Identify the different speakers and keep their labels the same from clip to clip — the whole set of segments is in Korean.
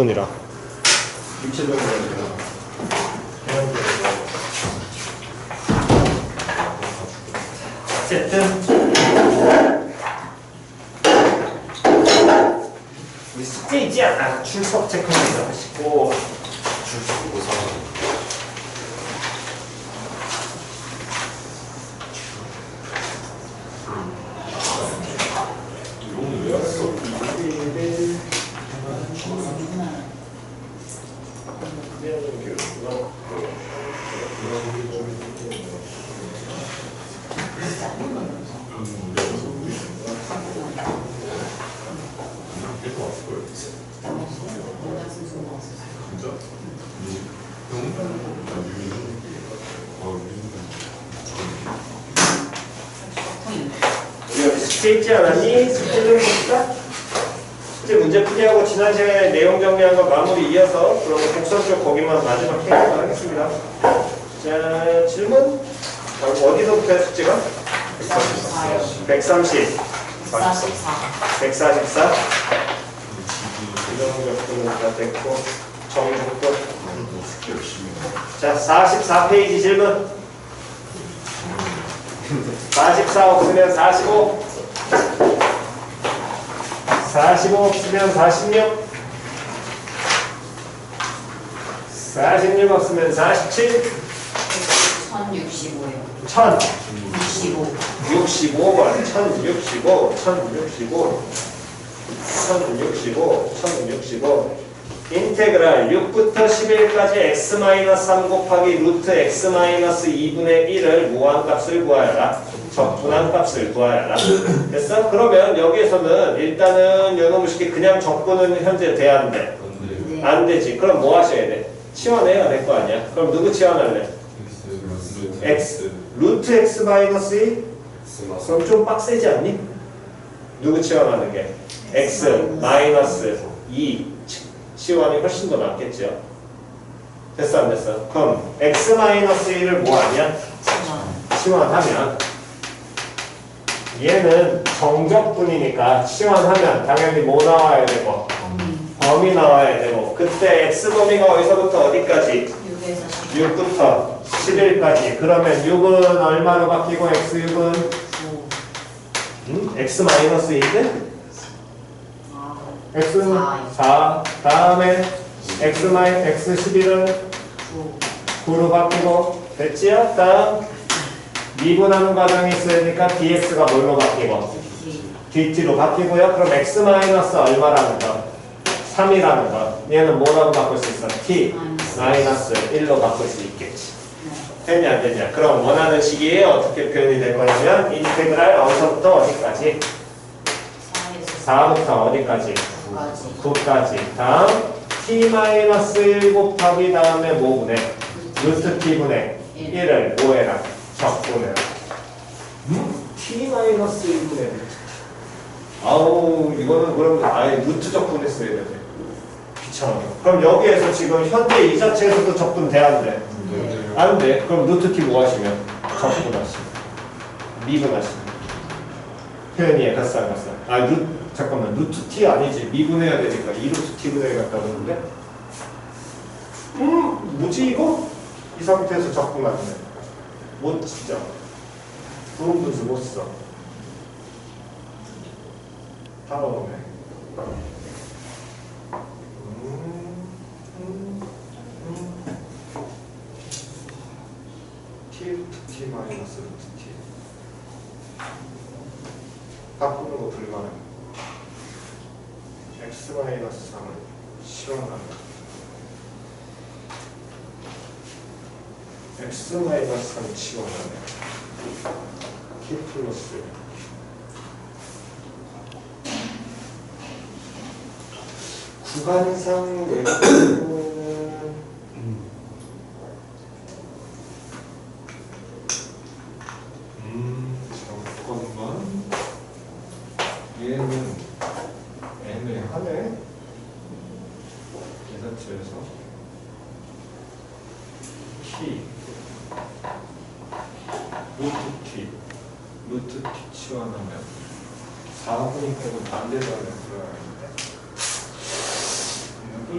Speaker 1: 이라 육체적으로 어쨌든 우리 숙제 있지 않아? 출석 체크리스트 하시고 출석 우선 이거는 왜 왔어? 우리 숙제 있지 않았니? 숙제 좀 볼까? 숙제 문제 풀이하고 지난 시간에 내용 정리한 거 마무리 이어서 그럼 곡선 쪽 거기만 마지막 해보도록 하겠습니다. 자, 질문? 어디서부터 해 숙제가? 130 144 이정적분은 다 됐고 정적분 자 44페이지 질문 44 없으면 45 45 없으면 46 46 없으면 47
Speaker 2: 1065요.
Speaker 1: 1065 65번 1065 1065 1065 1065 인테그랄 6부터 11까지 x-3 곱하기 루트 x-2분의 1을 무한값을 구하여라. 적분한 값을 구하여라. 됐어? 그러면 여기에서는 일단은 요놈의 식이 그냥 적분은 현재 돼야 안 돼? 안 되지. 그럼 뭐 하셔야 돼? 치환해야 될 거 아니야? 그럼 누구 치환할래? x 루트 x-2? 그럼 좀 빡세지 않니? 누구 치환하는 게? x-2 치환이 훨씬 더 낫겠죠. 됐어 안 됐어? 그럼 x-1을 뭐 하냐? 치환하면 얘는 정적분이니까 치환하면 당연히 뭐 나와야 되고 범위 나와야 되고 그때 x범위가 어디서부터 어디까지? 6부터 11까지 그러면 6은 얼마로 바뀌고 x6은? x-1은? x는 4 다음에 x11은 9로 바뀌고 됐지요? 다음 미분하는 과정이 있으니까 dx가 뭘로 바뀌고? dt로 바뀌고요. 그럼 x 얼마라는 거? 3이라는 거. 얘는 뭐라고 바꿀 수 있어? t 1로 바꿀 수 있겠지. 되냐 안 되냐? 그럼 원하는 시기에 어떻게 표현이 될 거냐면 인테그랄 어디서부터 어디까지? 4부터 어디까지? 9까지. 다음 t-1 곱하기 다음에 뭐분의? 루트 t분의 1을 뭐해라? 적분해라. t-1분의 루트. 아우 이거는 그럼 아예 루트 적분했어야 되네. 귀찮아. 그럼 여기에서 지금 현재 이 자체에서도 적분 돼야 안 돼? 안 돼. 그럼 루트 t 뭐 하시면? 적분하시면. 미분하시면. 표현이 됐어 안 됐어? 잠깐만 루트 t 아니지 미분해야 되니까 2루트 t분의 같다 그러는데 뭐지 이거? 이 상태에서 적분하네 못 진짜 부분 분수 못 써 다 넣어놓네 t 루트 t 마이너스 루트 t 바꾸는 거 불가능해 x-3을 실현하면 x-3 치환하면 t 플러스 구간상 외국은 잠깐만 얘는 애매하네 이 자체에서 t 루트 t 치환하면 4분의 100은 반대로 하면 들어가는데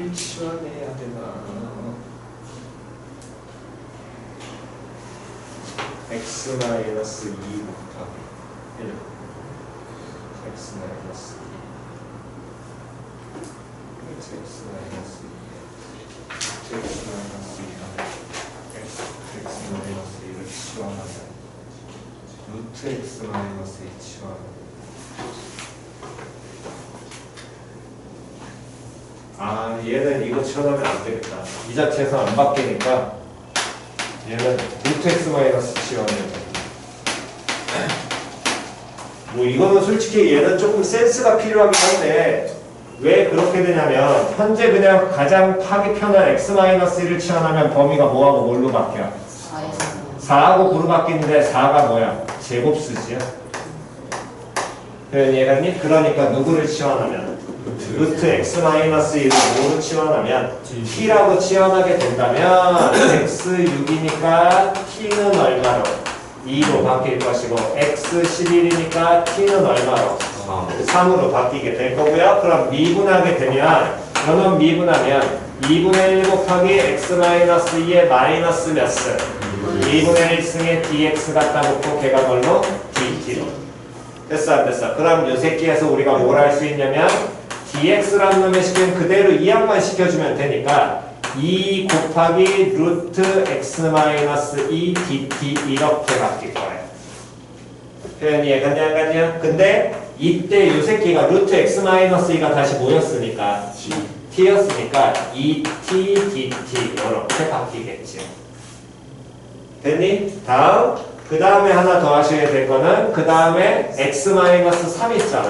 Speaker 1: X를 치환해야 되나? X 마이너스 2 곱하기 1 X 마이너스 2 X 마이너스 2 X 마이너스 2 X 마이너스 2를 치환하면 루트 X 마이너스 2 치환하면 아 얘는 이거 치환하면 안 되겠다. 이 자체에서 안 바뀌니까 얘는 루트 X 마이너스 치환해야 돼. 뭐 이거는 솔직히 얘는 조금 센스가 필요하긴 한데 왜 그렇게 되냐면 현재 그냥 가장 파기 편한 X 마이너스 1을 치환하면 범위가 뭐하고 뭘로 바뀌어? 4하고 9로 바뀌는데 4가 뭐야? 제곱수지야. 얘가니? 그러니까 누구를 치환하면? 루트 X 마이너스 1을 5로 치환하면 T라고 치환하게 된다면 X 6이니까 T는 얼마로? 2로 바뀔 것이고 X 11이니까 T는 얼마로? 3으로 바뀌게 될 거고요. 그럼 미분하게 되면 이거는 미분하면 2분의 1 곱하기 X 마이너스 2의 마이너스 몇 승? 2분의 1승에 dx 갖다 놓고 걔가 뭘로? dt로. 됐어 안 됐어? 그럼 이 새끼에서 우리가 뭘 할 수 있냐면 dx라는 놈의 식은 그대로 이항만 시켜주면 되니까 2 곱하기 루트 x 마이너스 2 dt 이렇게 바뀔 거예요. 표현이 이해가냐 안 가냐? 근데 이때 이 새끼가 루트 x 마이너스 2가 다시 뭐였으니까? t였으니까 2t dt 이렇게 바뀌겠지. 됐니? 다음 그 다음에 하나 더 하셔야 될 거는 그 다음에 x 마이너스 3 있잖아.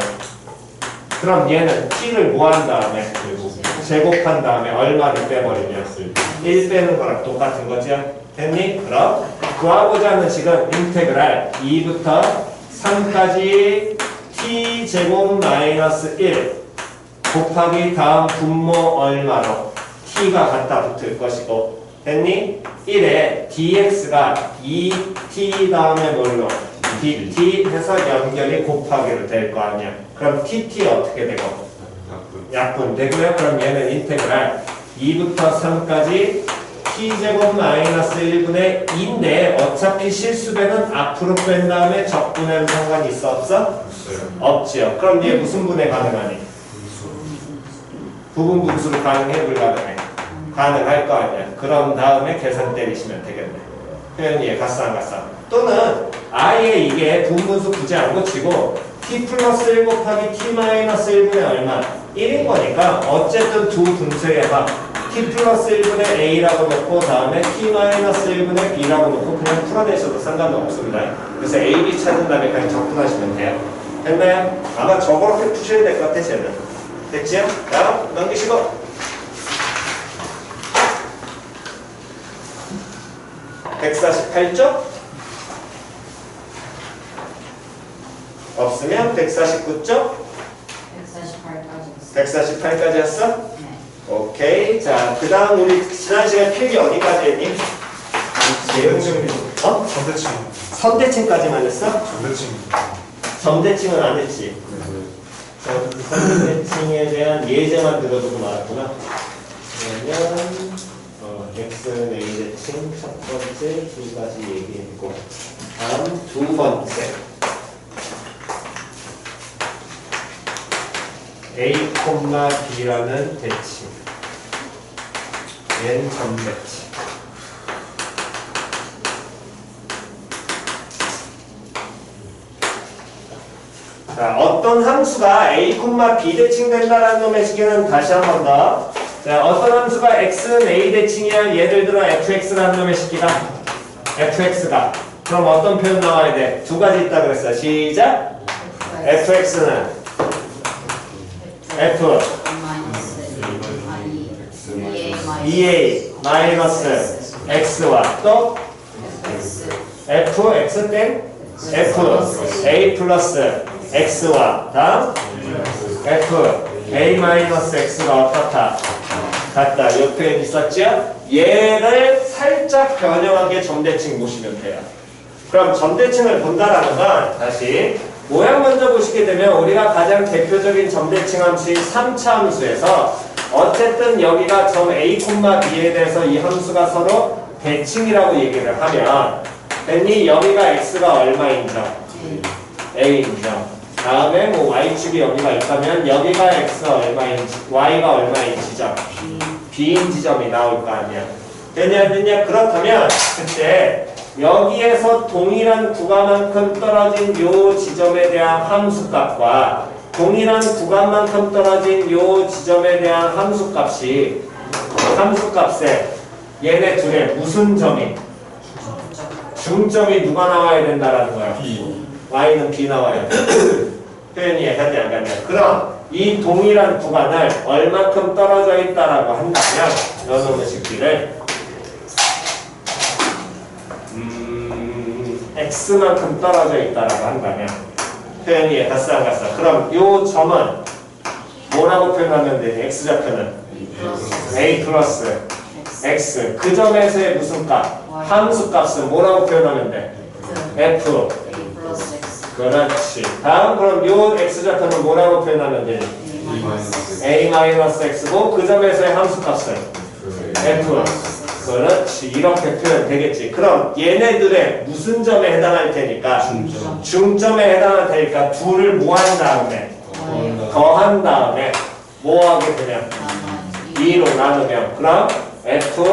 Speaker 1: 그럼 얘는 t를 뭐 한 다음에? 제곱한 다음에 얼마를 빼버리면 1 빼는 거랑 똑같은 거지. 됐니? 그럼 구하고자 하는 식은 인테그랄 2부터 3까지 t제곱 마이너스 1 곱하기 다음 분모 얼마로 t가 갖다 붙을 것이고 됐니? 1에 dx가 2t 다음에 뭘로? dt 해서 연결이 곱하기로 될 거 아니야. 그럼 tt 어떻게 되고? 약분 되고요. 그럼 얘는 인테그랄 2부터 3까지 t제곱 마이너스 1분의 2인데 어차피 실수배는 앞으로 뺀 다음에 적분해도 상관이 있어 없어? 없지요. 그럼 얘 무슨 분해 가능하니? 부분 분수로 가능해 불가능해? 가능할 거 아니야. 그럼 다음에 계산 때리시면 되겠네. 표현 이해 갔어 안 갔어? 또는 아예 이게 분분수 굳이 안 고치고 t 플러스 1 곱하기 t 마이너스 1분의 얼마? 1인 거니까 어쨌든 두 분수에만 t 플러스 1분의 a라고 놓고 다음에 t 마이너스 1분의 b라고 놓고 그냥 풀어내셔도 상관은 없습니다. 그래서 a, b 찾은 다음에 그냥 적분하시면 돼요. 됐나요? 아마 저렇게 푸셔야 될 것 같아 쟤는. 됐지요? 다음 넘기시고 148쪽? 없으면 149쪽? 148까지 했어?
Speaker 2: 네.
Speaker 1: 오케이. 자, 그 다음 우리 지난 시간 필기 어디까지 했니? 어?
Speaker 3: 선대칭.
Speaker 1: 선대칭까지만 했어?
Speaker 3: 선대칭.
Speaker 1: 점대칭은 안 했지? 자, 그 선대칭에 대한 예제만 들어두고 말았구나. 그러면 x는 a대칭 첫 번째 두 가지 얘기했고 다음 두 번째 a, b라는 대칭 n 점대칭. 자, 어떤 함수가 a, b 대칭 된다라는 놈의 시계는 다시 한 번 더. 자, 어떤 함수가 x는 a 대칭이야. 예를 들어 fx라는 놈의 식기가 fx가 그럼 어떤 표현 나와야 돼? 두 가지 있다 그랬어. 시작. fx는 f 2a 마이너스 x와 또 f x 땡 f a 플러스 x와 다음 f a 마이너스 x가 어떻다? 같다. 이 표현 있었죠? 얘를 살짝 변형하게 점대칭 보시면 돼요. 그럼 점대칭을 본다라는 건 다시 모양 먼저 보시게 되면 우리가 가장 대표적인 점대칭 함수인 3차 함수에서 어쨌든 여기가 점 A, B에 대해서 이 함수가 서로 대칭이라고 얘기를 하면 됐니? 여기가 x가 얼마인죠? a인죠. 다음에 뭐 y축이 여기가 있다면 여기가 x가 얼마인지 y가 얼마인지죠? b인 지점이 나올 거 아니야. 됐냐? 그렇다면 그때 여기에서 동일한 구간만큼 떨어진 요 지점에 대한 함수값과 동일한 구간만큼 떨어진 요 지점에 대한 함수값에 얘네 둘의 무슨 점이? 중점이 누가 나와야 된다라는 거야?
Speaker 2: B.
Speaker 1: y는 b 나와야 돼. 표현이 약간지 안 같냐? 그럼 이 동일한 구간을 얼마큼 떨어져 있다라고 한다면 요놈의 식비를 x만큼 떨어져 있다라고 한다면 표현이 갔어 안 갔어? 그럼 요 점은 뭐라고 표현하면 되니? x좌표는 a 플러스 x 그 점에서의 무슨 값? 함수 값은 뭐라고 표현하면 돼? f 그렇지. 다음 그럼 요 x좌표는 뭐라고 표현하면 되니? a-x고 그 점에서의 함수 값은 f 그렇지. 이렇게 표현 되겠지. 그럼 얘네들의 무슨 점에 해당할 테니까? 중점에 해당할 테니까 둘을 뭐 한 다음에? 더한 다음에 뭐 하게 되면? 2로 나누면 그럼 f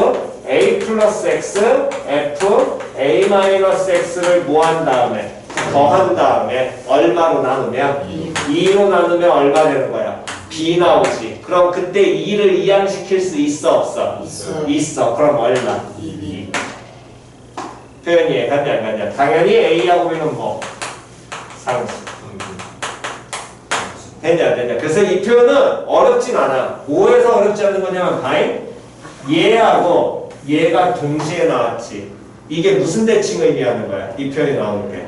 Speaker 1: a 플러스 x f a 마이너스 x를 뭐 한 다음에? 더한 다음에 얼마로 나누면? 2로 나누면 얼마 되는 거야? b 나오지. 그럼 그때 2를 이항시킬 수 있어 없어? 있어. 그럼 얼마? 2. 표현이 갔냐 안 갔냐? 당연히 a하고 b는 뭐? 상수. 됐냐 안 됐냐? 그래서 이 표현은 어렵진 않아. 뭐에서 어렵지 않은 거냐면 바인 얘하고 얘가 동시에 나왔지. 이게 무슨 대칭을 의미하는 거야? 이 표현이 나오는 게.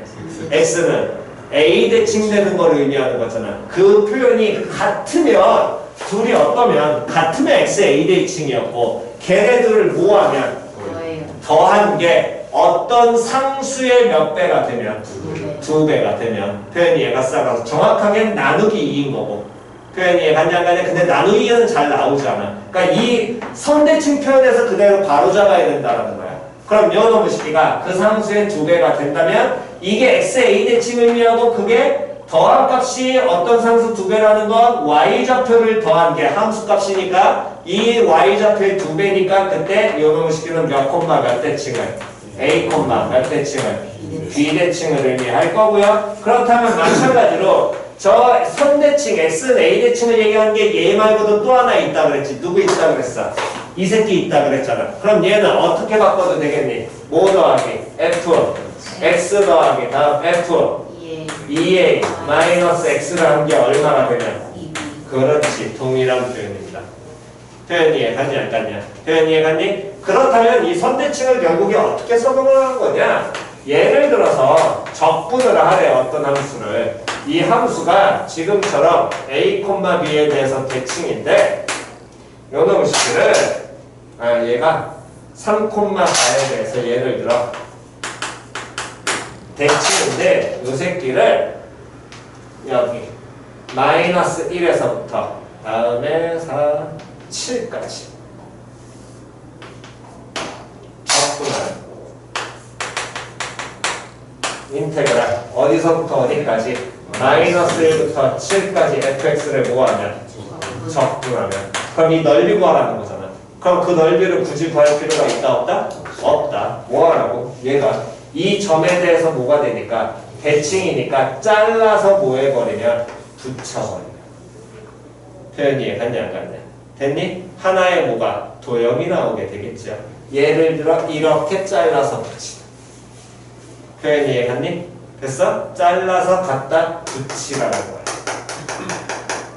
Speaker 1: x는 a 대칭되는 걸 의미하는 거잖아. 그 표현이 같으면 둘이 어떠면 같으면 x a 대칭이었고 걔네들을 뭐하면 더한 게 어떤 상수의 몇 배가 되면 2배가 되면 표현이 얘가 싸가서 정확하게 나누기 2인 거고 표현이 얘가 안 가냐? 근데 나누기는 잘 나오지 않아. 그러니까 이 선대칭 표현에서 그대로 바로 잡아야 된다는 거야. 그럼 요 놈의 식기가 그 상수의 2배가 된다면 이게 x의 a대칭을 의미하고 그게 더한 값이 어떤 상수 2배라는 건 y좌표를 더한 게 함수값이니까 이 y좌표의 2배니까 그때 요 놈의 식기는 몇 콤마 몇 대칭을 a 콤마 몇 대칭을 b 대칭을 의미할 거고요. 그렇다면 마찬가지로 저 선대칭 x는 a대칭을 얘기하는 게 얘 말고도 또 하나 있다 그랬지. 누구 있다 그랬어? 이 새끼 있다 그랬잖아. 그럼 얘는 어떻게 바꿔도 되겠니? 뭐 더하기? f x 더하기 다음 f 2a 마이너스 x를 한 게 얼마나 되냐? 그렇지. 동일한 표현입니다. 표현 이해 갔니 안 갔냐? 표현 이해 갔니? 그렇다면 이 선대칭을 결국에 어떻게 적용을 하는 거냐? 예를 들어서 적분을 하래. 어떤 함수를. 이 함수가 지금처럼 a, b에 대해서 대칭인데 요놈의 식을 얘가 3,4에 대해서 예를 들어 대칭인데 요 새끼를 여기 마이너스 1에서부터 다음에 4, 7까지 적분을 인테그랄 어디서부터 어디까지? 마이너스 1부터 7까지 fx를 뭐하면? 적분하면. 그럼 이 넓이 구하라는 거잖아. 그럼 그 넓이를 굳이 구할 필요가 있다 없다? 없다. 뭐하라고? 얘가 이 점에 대해서 뭐가 되니까? 대칭이니까 잘라서 뭐 해버리면? 붙여버리면. 표현이 이해갔냐 안 갔냐? 됐니? 하나의 뭐가? 도형이 나오게 되겠죠. 예를 들어 이렇게 잘라서 붙이다. 표현이 이해갔니? 됐어? 잘라서 갖다 붙이라는 거야.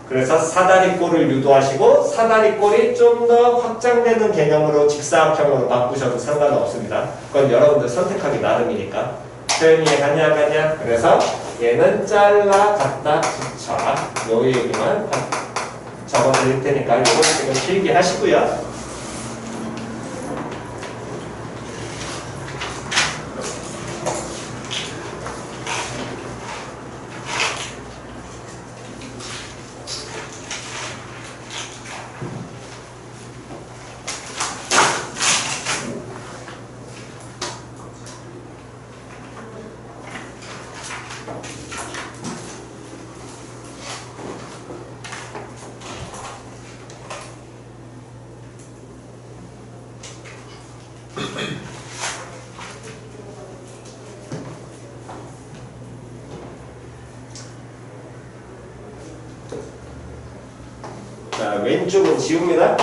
Speaker 1: 그래서 사다리꼴을 유도하시고 사다리꼴이 좀 더 확장되는 개념으로 직사각형으로 바꾸셔도 상관없습니다. 그건 여러분들 선택하기 나름이니까. 표현이 이해갔냐 안 갔냐? 그래서 얘는 잘라 갖다 붙여. 요 얘기만 적어드릴 테니까 이거 지금 필기 하시고요. 자, 왼쪽은 지웁니다.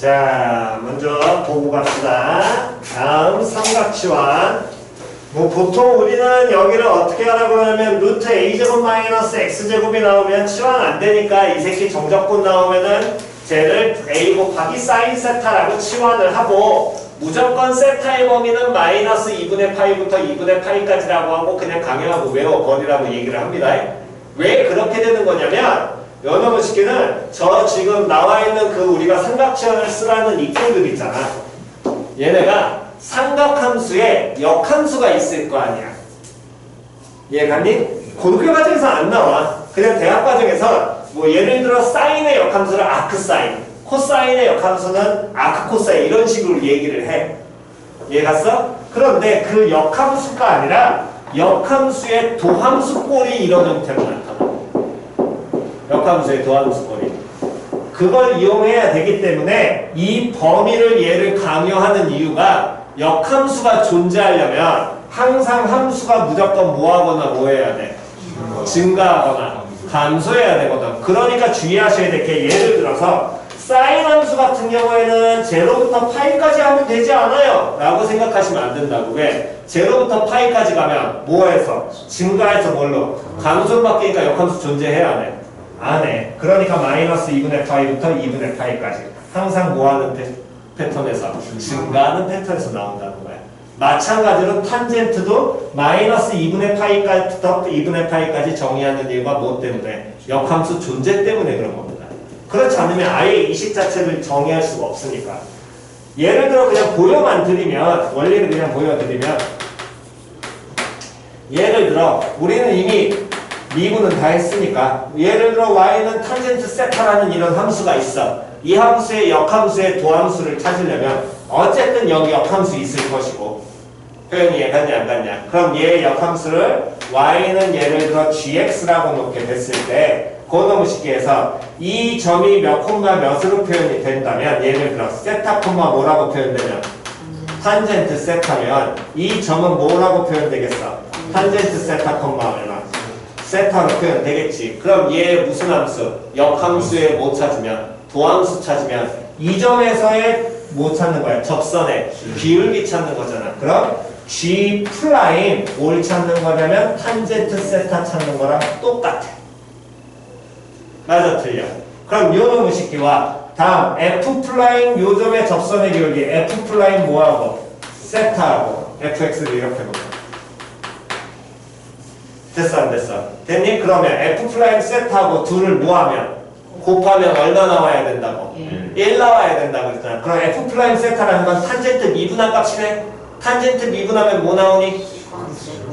Speaker 2: 자, 먼저 보고 갑시다. 다음 삼각치환. 뭐 보통 우리는 여기를 어떻게 하라고 하면 루트 a제곱 마이너스 x제곱이 나오면 치환 안 되니까 이 새끼 정적분 나오면은 쟤를 a 곱하기 사인 세타라고 치환을 하고
Speaker 1: 무조건 세타의 범위는 마이너스 2분의 파이부터 2분의 파이까지라고 하고 그냥 강요하고 외워버리라고 얘기를 합니다. 왜 그렇게 되는 거냐면 여러분 쉽게는 저 지금 나와 있는 그 우리가 삼각지원을 쓰라는 이꼴들 있잖아. 얘네가 삼각함수에 역함수가 있을 거 아니야. 이해갔니? 고등학교 과정에서 안 나와. 그냥 대학 과정에서 뭐 예를 들어 사인의 역함수를 아크사인, 코사인의 역함수는 아크코사인 이런 식으로 얘기를 해. 이해갔어? 그런데 그 역함수가 아니라 역함수의 도함수꼴이 이런 형태로 나타나. 역함수의 도함수꼴이. 그걸 이용해야 되기 때문에 이 범위를 얘를 강요하는 이유가 역함수가 존재하려면 항상 함수가 무조건 뭐하거나 뭐해야 돼? 증가하거나 감소해야 되거든. 그러니까 주의하셔야 될 게 예를 들어서 사인 함수 같은 경우에는 제로부터 파이까지 하면 되지 않아요 라고 생각하시면 안 된다고. 왜? 제로부터 파이까지 가면 뭐해서? 증가해서 뭘로? 감소로 바뀌니까 역함수 존재해야 안 해? 안 해. 그러니까 마이너스 2분의 파이부터 2분의 파이까지 항상 뭐하는 패턴에서? 증가하는 패턴에서 나온다는 거야. 마찬가지로 탄젠트도 마이너스 2분의 파이부터 2분의 파이까지 정의하는 이유가 뭐 때문에? 역함수 존재 때문에 그런 겁니다. 그렇지 않으면 아예 이 식 자체를 정의할 수가 없으니까. 예를 들어 그냥 보여만 드리면, 원리를 그냥 보여드리면, 예를 들어 우리는 이미 미분은 다 했으니까 예를 들어 y는 탄젠트 세타라는 이런 함수가 있어. 이 함수의 역함수의 도함수를 찾으려면 어쨌든 여기 역함수 있을 것이고 표현이 얘 같냐 안 같냐. 그럼 얘의 역함수를 y는 예를 들어 gx라고 놓게 됐을 때 그놈을 쉽게 해서 이 점이 몇 콤마 몇으로 표현이 된다면 예를 들어 세타 콤마 뭐라고 표현되면 탄젠트 세타면 이 점은 뭐라고 표현되겠어? 탄젠트 세타 콤마 얼마? 세타로 표현되겠지. 그럼 얘 무슨 함수? 역함수에 뭐 찾으면? 도함수 찾으면 이 점에서의 뭐 찾는 거야? 접선의 기울기 찾는 거잖아. 그럼 G 프라임 뭘 찾는 거냐면 탄젠트 세타 찾는 거랑 똑같아. 맞아 틀려? 그럼 요 놈의 식기와 다음 F 프라임 요 점의 접선의 기울기 F 프라임 뭐하고? 세타하고 fx를 이렇게 놓고 됐어 안 됐어? 됐니? 그러면 f 프라임 세트하고 둘을 뭐하면? 곱하면 얼마 나와야 된다고? 1 나와야 된다고 했잖아. 그럼 f 프라임 세타라는 건 탄젠트 미분한 값이네? 탄젠트 미분하면 뭐 나오니?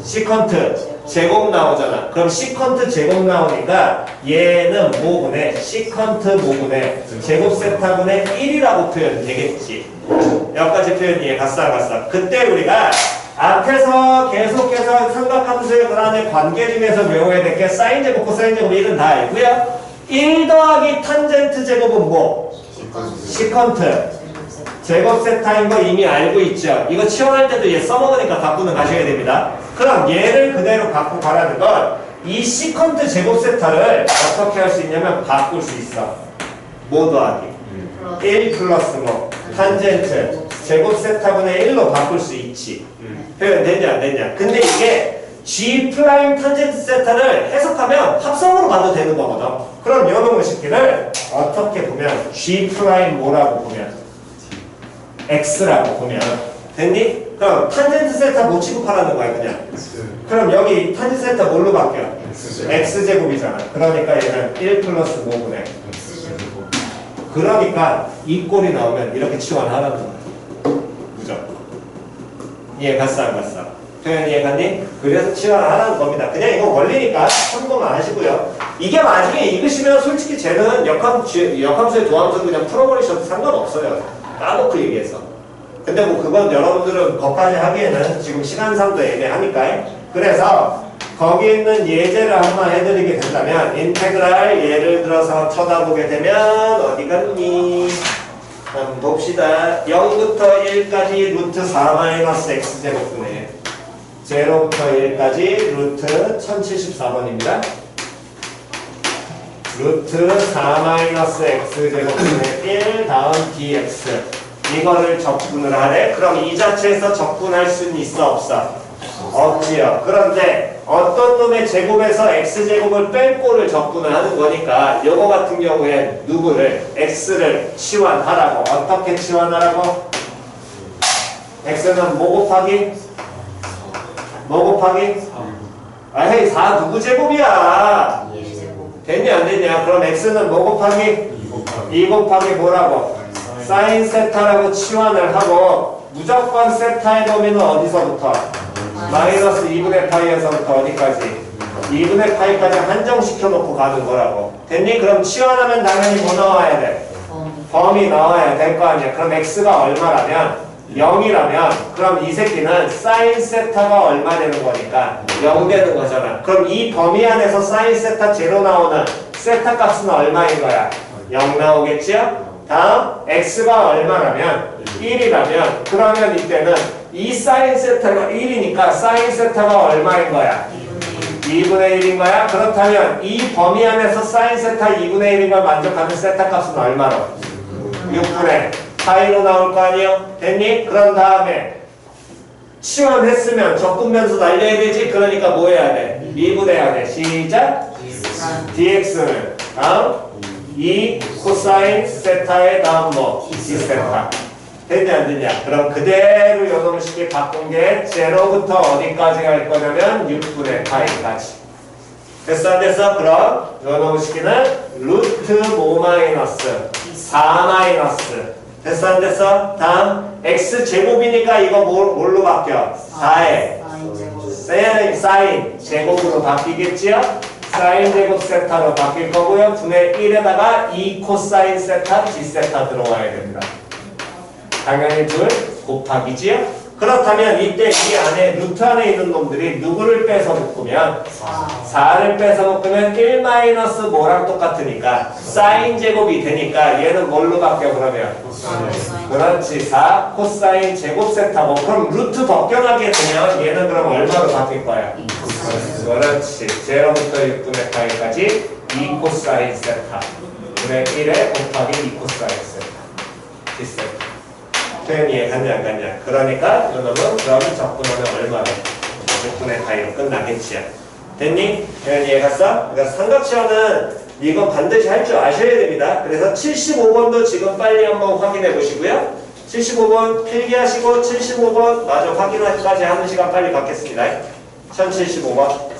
Speaker 1: 시컨트 제곱 나오잖아. 그럼 시컨트 제곱 나오니까 얘는 뭐분의? 시컨트 뭐분의? 제곱 세타분의 1이라고 표현 되겠지. 여기까지 표현 이해 갔어 안 갔어? 그때 우리가 앞에서 계속해서 삼각함수의 그란의 관계 중에서 외워야 될 게 사인 제곱, 코사인 제곱 1은 다 알고요. 1 더하기 탄젠트 제곱은 뭐? 시컨트 제곱 세타인 거 이미 알고 있죠. 이거 치환할 때도 얘 써먹으니까 갖고는 가셔야 됩니다. 그럼 얘를 그대로 갖고 가라는 건 이 시컨트 제곱 세타를 어떻게 할 수 있냐면 바꿀 수 있어. 뭐 더하기? 1 플러스 뭐? 탄젠트 제곱 세타분의 1로 바꿀 수 있지. 표현 되냐 안 되냐. 근데 이게 G 프라임 탄젠트 세타를 해석하면 합성으로 봐도 되는 거거든. 그럼 요놈의 식기를 어떻게 보면 G 프라임 뭐라고 보면 X라고 보면 됐니? 그럼 탄젠트 세타 뭐 취급하라는 거야 그냥. 그럼 여기 탄젠트 세타 뭘로 바뀌어? X제곱이잖아. 그러니까 얘는 1 플러스 5분의 그러니까 이 꼴이 나오면 이렇게 치환하라는 거야. 무조건. 이해 갔어 안 갔어? 표현 이해 갔니? 그래서 치환하라는 겁니다. 그냥 이거 원리니까 참고만 하시고요. 이게 나중에 읽으시면 솔직히 쟤는 역함수의 도함수는 그냥 풀어버리셔도 상관없어요. 까놓고 얘기해서. 근데 뭐 그건 여러분들은 거기까지 하기에는 지금 시간상도 애매하니까. 그래서 거기 있는 예제를 한번 해드리게 된다면 인테그랄 예를 들어서 쳐다보게 되면 어디 갔니? 한번 봅시다. 0부터 1까지 루트 4-x제곱분의 0부터 1까지 루트 1074번입니다. 루트 4-x제곱분의 1 다음 dx 이거를 적분을 하래. 그럼 이 자체에서 적분할 수는 있어 없어? 없지요. 그런데 어떤 놈의 제곱에서 x제곱을 뺄 꼴을 적분을 하는 거니까 요거 같은 경우에 누구를 x를 치환하라고. 어떻게 치환하라고?
Speaker 2: x는 뭐 곱하기? 뭐 곱하기? 아이 4 누구 제곱이야? 됐냐 안 됐냐? 그럼 x는 뭐 곱하기? 2 곱하기 뭐라고? 사인 세타라고 치환을 하고 무조건 세타의 범위는 어디서부터? 마이너스 2분의 파이에서부터 어디까지? 2분의 파이까지 한정시켜 놓고 가는 거라고. 됐니? 그럼 치환하면 당연히 뭐 나와야 돼? 범위 나와야 될 거 아니야. 그럼 x가 얼마라면? 0이라면 그럼 이 새끼는 사인 세타가 얼마 되는 거니까 0 되는 거잖아. 그럼 이 범위 안에서 사인 세타 제로 나오는 세타 값은 얼마인 거야? 0 나오겠지요? 다음 x가 얼마라면? 1이라면 그러면 이때는 이 사인 세타가 1이니까 사인 세타가 얼마인 거야? 2분의 1인 거야? 그렇다면 이 범위 안에서 사인 세타 2분의 1인 걸 만족하는 세타 값은 얼마로? 6분의 파이로 나올 거 아니에요? 됐니? 그런 다음에 치환했으면 적분변수 날려야 되지? 그러니까 뭐 해야 돼? 미분해야 돼. 시작! dx는 다음 2 코사인 세타의 다음 뭐? d세타. 됐냐 안 됐냐? 그럼 그대로 요놈 식이 바꾼 게 제로부터 어디까지 갈 거냐면 6분의 파이까지. 됐어 안 됐어? 그럼 요놈 식이는 루트 5 마이너스 4 마이너스 됐어 안 됐어? 다음 x 제곱이니까 이거 뭘로 바뀌어? 4에 사인 제곱으로 바뀌겠지요? 사인 제곱 세타로 바뀔 거고요. 분의 1에다가 2 코사인 세타 d세타 들어와야 됩니다. 당연히 둘 곱하기지요? 그렇다면 이때 이 안에 루트 안에 있는 놈들이 누구를 빼서 묶으면 4를 빼서 묶으면 1 마이너스 뭐랑 똑같으니까 사인 제곱이 되니까 얘는 뭘로 바뀌어 그러면? 그렇지 4 코사인 제곱 세타고 그럼 루트 벗겨나게 되면 얘는 그럼 얼마로 바뀔 거야? 그렇지 제로부터 6분의 파이까지 2 코사인 세타 분의 1에 곱하기 2 코사인 세타 d세타 표현이 이해갔냐 안 갔냐? 그러니까 이놈은 그럼 적분하면 얼마로? 6분의 파이로 끝나겠지. 됐니? 표현이 이해갔어? 그러니까 삼각시험은 이거 반드시 할 줄 아셔야 됩니다. 그래서 75번도 지금 빨리 한번 확인해 보시고요. 75번 필기하시고 75번 마저 확인까지 하는 시간 빨리 갖겠습니다. 1075번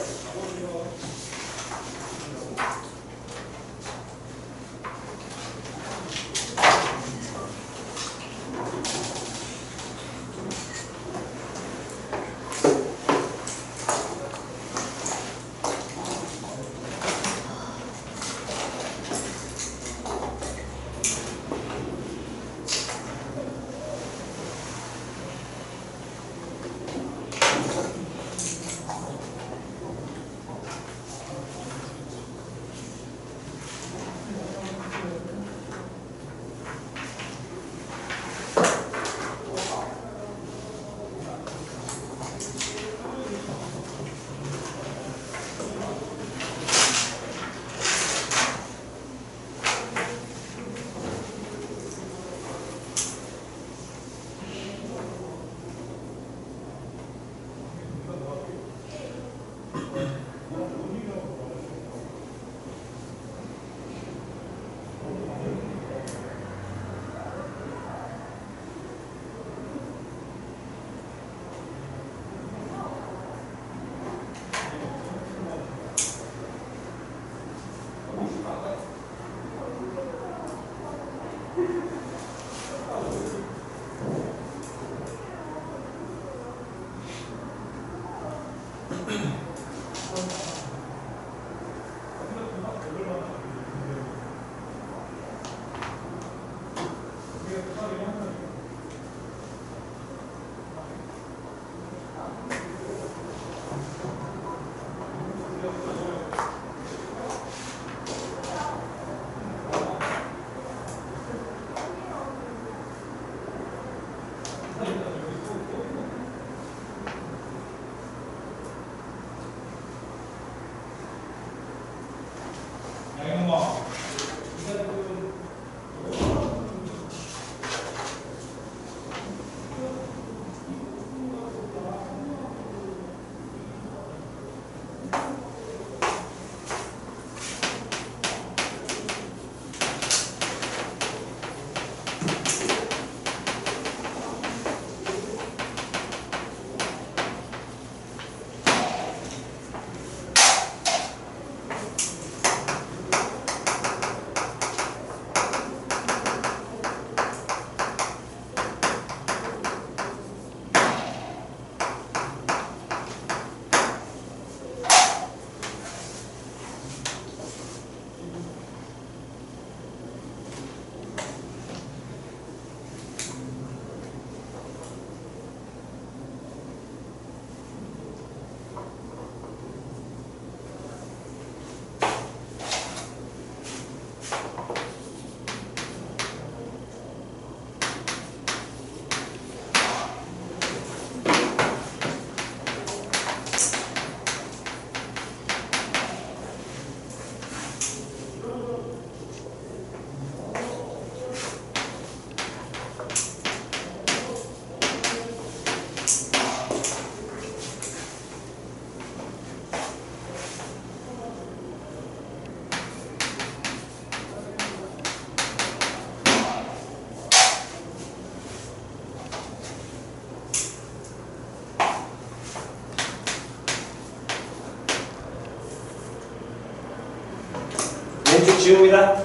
Speaker 1: 지웁니다.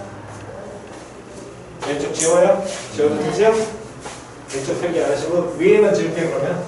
Speaker 1: 왼쪽 지워요? 지워도 되죠? 왼쪽 필기 안 하시고 위에만 지울게요 그러면.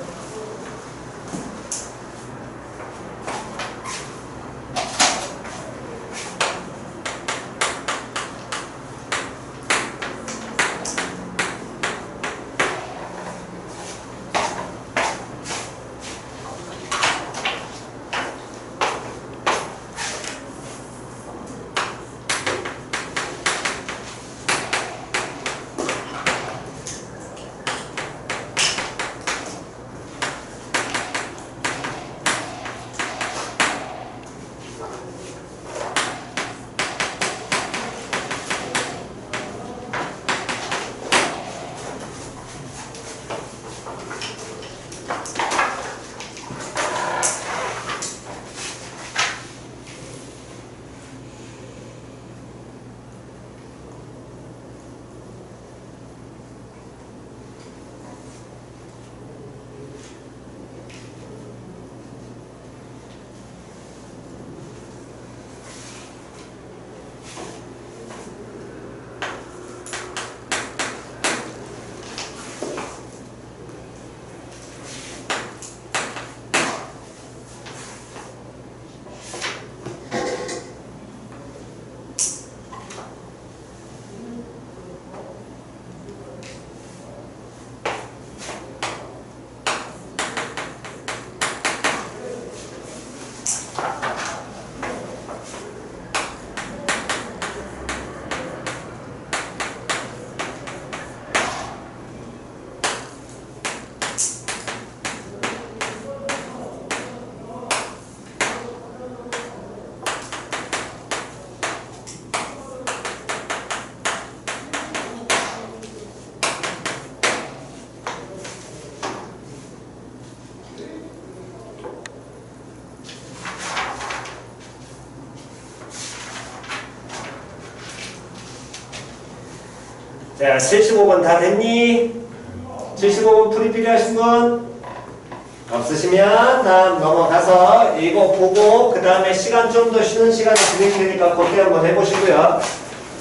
Speaker 1: 자, 75번 다 됐니? 75번 풀이 필요하신 분? 없으시면 다음 넘어가서 이거 보고 그 다음에 시간 좀 더 쉬는 시간을 드릴 테니까 그때 한번 해보시고요.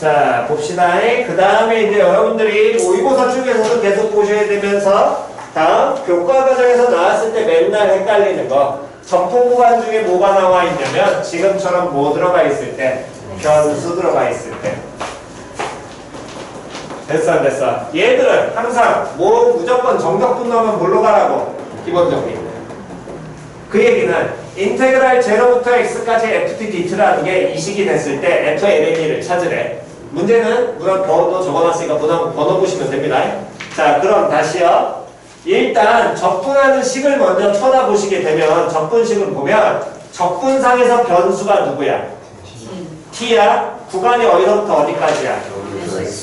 Speaker 1: 자, 봅시다. 그 다음에 이제 여러분들이 모의고사 쪽에서도 계속 보셔야 되면서 다음 교과 과정에서 나왔을 때 맨날 헷갈리는 거 적분 구간 중에 뭐가 나와 있냐면 지금처럼 뭐 들어가 있을 때 변수 들어가 있을 때 됐어 안 됐어? 얘들은 항상 뭐 무조건 정적분 넣으면 뭘로 가라고 기본적인 그 얘기는 인테그랄 0부터 x까지 ft dt라는 게 이식이 됐을 때 f ln을 찾으래. 문제는 물론 번호 적어놨으니까 번호 보시면 됩니다. 자, 그럼 다시요. 일단 적분하는 식을 먼저 쳐다보시게 되면 적분식을 보면 적분상에서 변수가 누구야? t야. 구간이 어디서부터 어디까지야?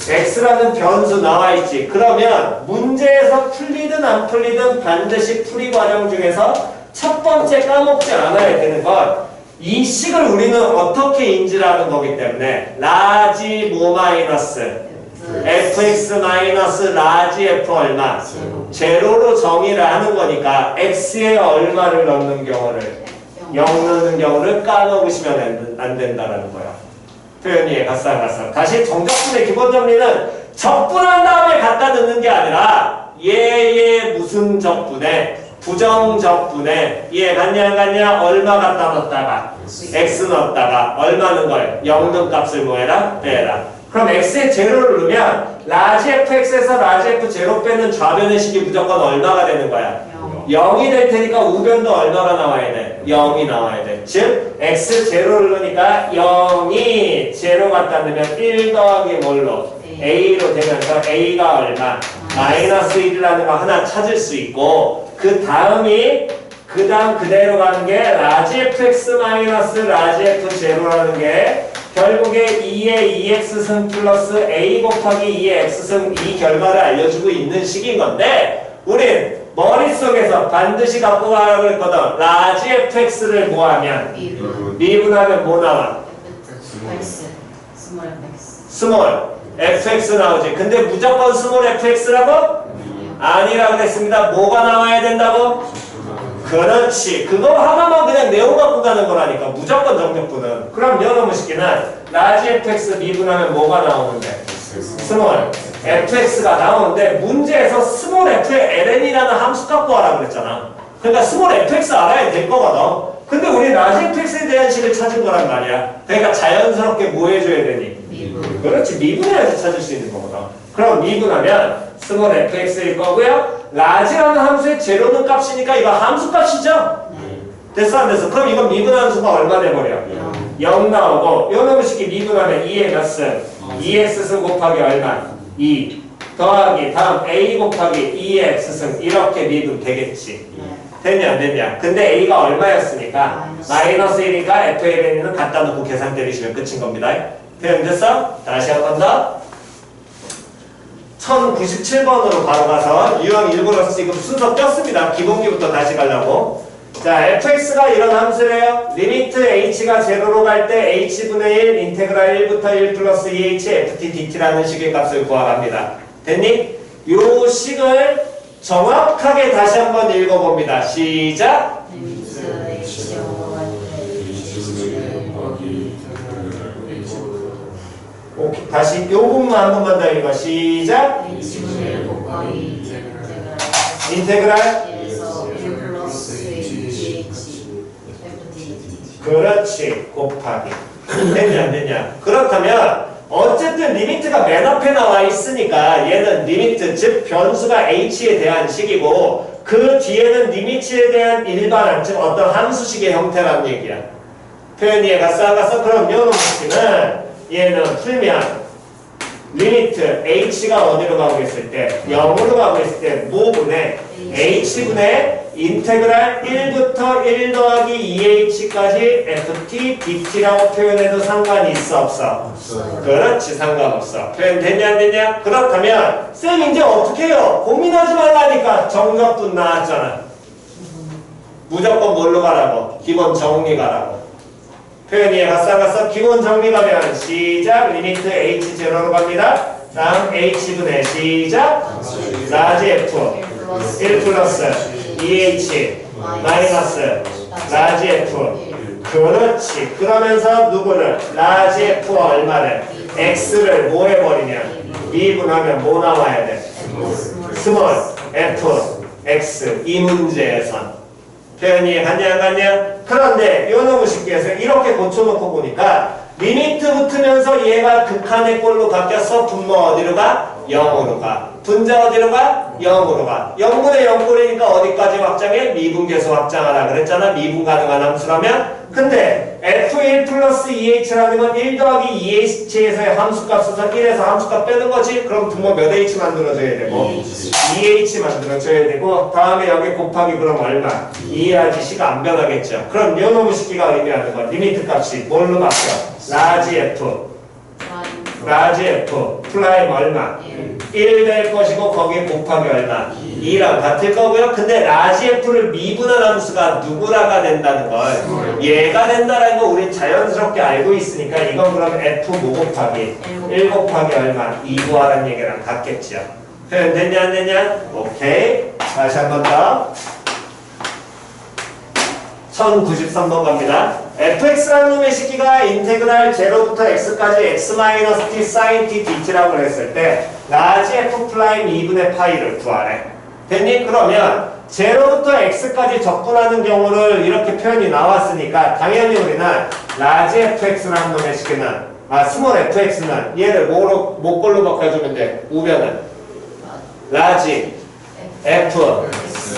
Speaker 1: x라는 변수 나와있지. 그러면 문제에서 풀리든 안 풀리든 반드시 풀이 과정 중에서 첫 번째 까먹지 않아야 되는 건 이 식을 우리는 어떻게 인지하는 거기 때문에 라지 뭐 마이너스 fx 마이너스 라지 f 얼마 제로로 정의를 하는 거니까 x에 얼마를 넣는 경우를 0 넣는 경우를 까먹으시면 안 된다는 거야. 표현이 가싸가싸. 다시 정적분의 기본 정리는 적분한 다음에 갖다 넣는 게 아니라 얘의 무슨 적분에 부정적분에 얘 같냐 안 같냐 얼마 갖다 넣었다가 x 넣었다가 얼마 넣은 걸 0 넣은 값을 뭐 해라? 빼라. 그럼 x에 제로를 넣으면 라지 fx에서 라지 f 제로 빼는 좌변의 식이 무조건 얼마가 되는 거야? 0이 될 테니까 우변도 얼마가 나와야 돼? 0이 나와야 돼. 즉 x 제로를 넣으니까 0이 제로 갖다 넣으면 1 더하기 뭘로? a로 되면서 a가 얼마? 마이너스 1이라는 거 하나 찾을 수 있고 그 다음이 그 다음 그대로 가는 게 라지 fx 마이너스 라지 f 제로라는 게 결국에 2의 2x승 플러스 a 곱하기 2의 x승 이 결과를 알려주고 있는 식인 건데 우린 머릿속에서 반드시 갖고 가라고 했거든. 라지 fx를 뭐하면 미분하면 뭐 나와? 스몰 fx 나오지. 근데 무조건 스몰 fx라고? 아니라고 했습니다. 뭐가 나와야 된다고? 그렇지. 그거 하나만 그냥 내용 갖고 가는 거라니까. 무조건 정적분은. 그럼 여러분 쉽게는 라지 fx 미분하면 뭐가 나오는데? 스몰 fx가 나오는데 문제에서 스몰 f의 ln이라는 함수 갖고 하라고 그랬잖아. 그러니까 스몰 fx 알아야 될 거거든. 근데 우리 라지 fx에 대한 식을 찾은 거란 말이야. 그러니까 자연스럽게 뭐 해줘야 되니?
Speaker 3: 미분.
Speaker 1: 그렇지, 미분해야지 찾을 수 있는 거거든. 그럼 미분하면 스몰 fx일 거고요. 라지라는 함수의 제로는 값이니까 이거 함수 값이죠? 됐어 안 됐어? 그럼 이건 미분함수가 얼마 돼버려? 0 나오고 요 놈의 식이 미분하면 2의 몇 승? 2x승 곱하기 얼마? 2 더하기 다음 a 곱하기 2의 x승 이렇게 미분 되겠지. 됐냐 안 됐냐? 근데 a가 얼마였으니까 마이너스 1이니까 FLN은 갖다 놓고 계산 때리시면 끝인 겁니다. 됐어? 다시 한 번 더 1097번으로 바로 가서 유형 일부러 지금 순서 꼈습니다. 기본기부터 다시 가려고. 자, fx가 이런 함수래요. 리미트 h가 제로로 갈 때 h분의 1 인테그랄 1부터 1 플러스 2h ft dt라는 식의 값을 구하랍니다. 됐니? 요 식을 정확하게 다시 한번 읽어봅니다. 시작! 오케이. 다시 요 부분만 한 번만 더 읽어. 시작! 인테그랄 그렇지 곱하기 됐냐 안 됐냐. 그렇다면 어쨌든 리미트가 맨 앞에 나와 있으니까 얘는 리미트 즉 변수가 h에 대한 식이고 그 뒤에는 리미트에 대한 일반항 즉 어떤 함수식의 형태라는 얘기야. 표현 이해가 싹가서 그럼 요 놈은 얘는 풀면 리미트 h가 어디로 가고 있을 때 0으로 가고 있을 때 뭐분의 h분의 인테그랄 1부터 1 더하기 2h까지 ft dt라고 표현해도 상관이 있어 없어? 그렇지 상관없어. 표현 됐냐 안 됐냐? 그렇다면 쌤 이제 어떻게 해요? 고민하지 말라니까. 정답도 나왔잖아. 무조건 뭘로 가라고? 기본 정리 가라고. 표현 이해가 싹가서 기본 정리 가면 시작 리미트 h0로 갑니다. 다음 h분의 시작 라지 f 1 플러스 2h 마이너스 라지 f 그렇지. 그러면서 누구를 라지 f 얼마를 x를 뭐 해버리면 미분하면 뭐 나와야 돼? 스몰 f x 이 문제에선 표현이 갔냐 안 갔냐? 그런데 요 놈의 식기에서 이렇게 고쳐놓고 보니까 리미트 붙으면서 얘가 극한의 꼴로 바뀌어서 분모 어디로 가? 0으로 가. 분자 어디로 가? 0으로 가. 0분의 0꼴이니까 어디까지 확장해? 미분계수 확장하라 그랬잖아. 미분 가능한 함수라면. 근데 f1 플러스 2h라는 건 1 더하기 2h에서의 함수값에서 1에서 함수값 빼는 거지. 그럼 분모 몇 h 만들어줘야 되고 2h 만들어줘야 되고 다음에 여기 곱하기 그럼 얼마? 2해야지 시가 안 변하겠죠. 그럼 요 놈의 식기가 의미하는 건 리미트 값이 뭘로 바뀌어? 라지 f 라지 f 플라임 얼마? 1 될 것이고 거기에 곱하기 얼마? 2랑 같을 거고요. 근데 라지 f를 미분한 함수가 누구라가 된다는 걸 얘가 된다는 거 우리 자연스럽게 알고 있으니까 이건 그럼 f 뭐 곱하기 1 곱하기 얼마? 2 구하라는 얘기랑 같겠죠. 표현 됐냐 안 됐냐? 오케이. 다시 한 번 더. 1093번 갑니다. fx라는 놈의 식기가 인테그랄 0부터 x까지 x-t sin t dt라고 했을 때 라지 f 프라임 2분의 파이를 구하래. 됐니? 그러면 0부터 x까지 적분하는 경우를 이렇게 표현이 나왔으니까 당연히 우리는 라지 fx라는 놈의 식기는 스몰 fx는 얘를 뭐 걸로 바꿔주면 돼? 우변은 라지 f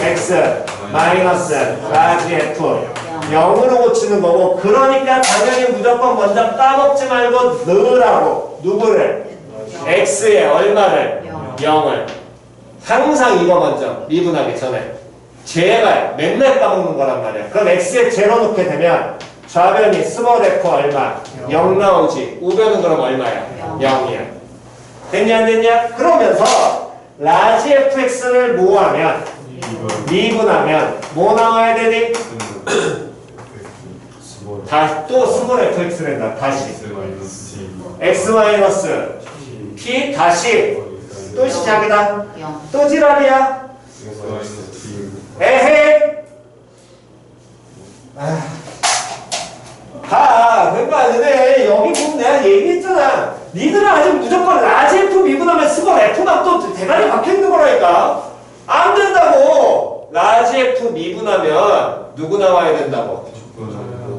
Speaker 1: x 마이너스 라지 f 0으로 고치는 거고 그러니까 당연히 무조건 먼저 까먹지 말고 넣으라고. 누구를? x에 얼마를? 0을. 항상 이거 먼저 미분하기 전에 제발 맨날 까먹는 거란 말이야. 그럼 x에 0 넣게 되면 좌변이 스몰 f 얼마? 0 나오지. 우변은 그럼 얼마야? 0이야. 됐냐 안 됐냐? 그러면서 라지 fx를 모하면 미분하면 뭐 나와야 되니? 다시 또 스몰 fx 된다. 다시 x 마이너스 t 다시 또 시작이다. 또 지랄이야. 에헤이. 그러니까 근데 여기 보면 내가
Speaker 2: 니들은 아직 무조건 라지 F 미분하면 스몰 F만 또 대가리 박혀있는 거라니까. 안 된다고. 라지 F 미분하면 누구 나와야 된다고?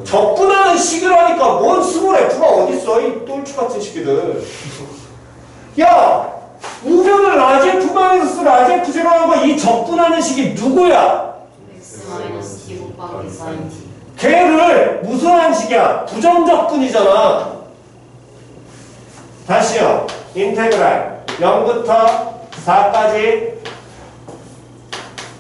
Speaker 2: 적분하는 식이라니까. 뭔 스몰 F가 어딨어 이 똘추 같은 식이들. 야 우변을 라지 F 마이너스 라지 F 제로라는 거 이 적분하는 식이 누구야?
Speaker 3: X-T 곱하기 sin T.
Speaker 2: 걔를 무슨 한식이야? 부정적분이잖아. 다시요. 인테그랄 0부터 4까지